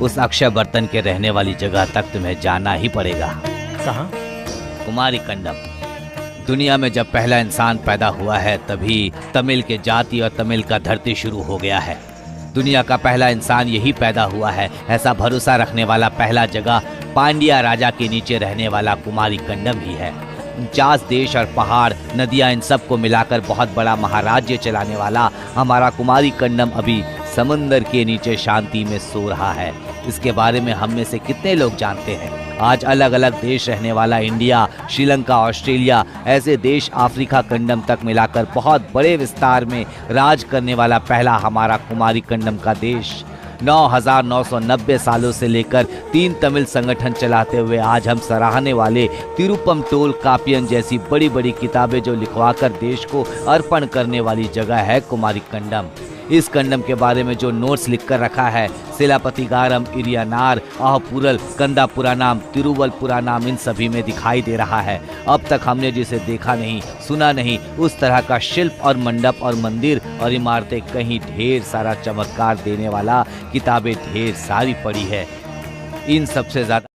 उस अक्षय बर्तन के रहने वाली जगह तक तुम्हें जाना ही पड़ेगा। कहाँ? कुमारी कंडम। दुनिया में जब पहला इंसान पैदा हुआ है तभी तमिल के जाति और तमिल का धरती शुरू हो गया है। दुनिया का पहला इंसान यही पैदा हुआ है, ऐसा भरोसा रखने वाला पहला जगह पांड्या राजा के नीचे रहने वाला कुमारी कंडम ही है। 50 देश और पहाड़, नदियां, इन सब को मिलाकर बहुत बड़ा महाराज्य चलाने वाला हमारा कुमारी कंडम अभी समंदर के नीचे शांति में सो रहा है। इसके बारे में हम में से कितने लोग जानते हैं? आज अलग अलग देश रहने वाला इंडिया, श्रीलंका, ऑस्ट्रेलिया, ऐसे देश अफ्रीका खंडम तक मिलाकर बहुत बड़े विस्तार में राज करने वाला पहला हमारा कुमारी खंडम का देश। 9,990 सालों से लेकर 3 तमिल संगठन चलाते हुए आज हम सराहने वाले तिरुपम टोल कापियन जैसी बड़ी बड़ी किताबें जो लिखवाकर देश को अर्पण करने वाली जगह है कुमारी खंडम। इस खंडम के बारे में जो नोट्स लिखकर रखा है, सिलापतिगारम, इरियानार, आहपुरल, कंदापुरानाम, तिरुवलपुरानाम, इन सभी में दिखाई दे रहा है। अब तक हमने जिसे देखा नहीं, सुना नहीं, उस तरह का शिल्प और मंडप और मंदिर और इमारतें कहीं ढेर सारा चमत्कार देने वाला किताबें ढेर सारी पड़ी है। इन सबसे ज्यादा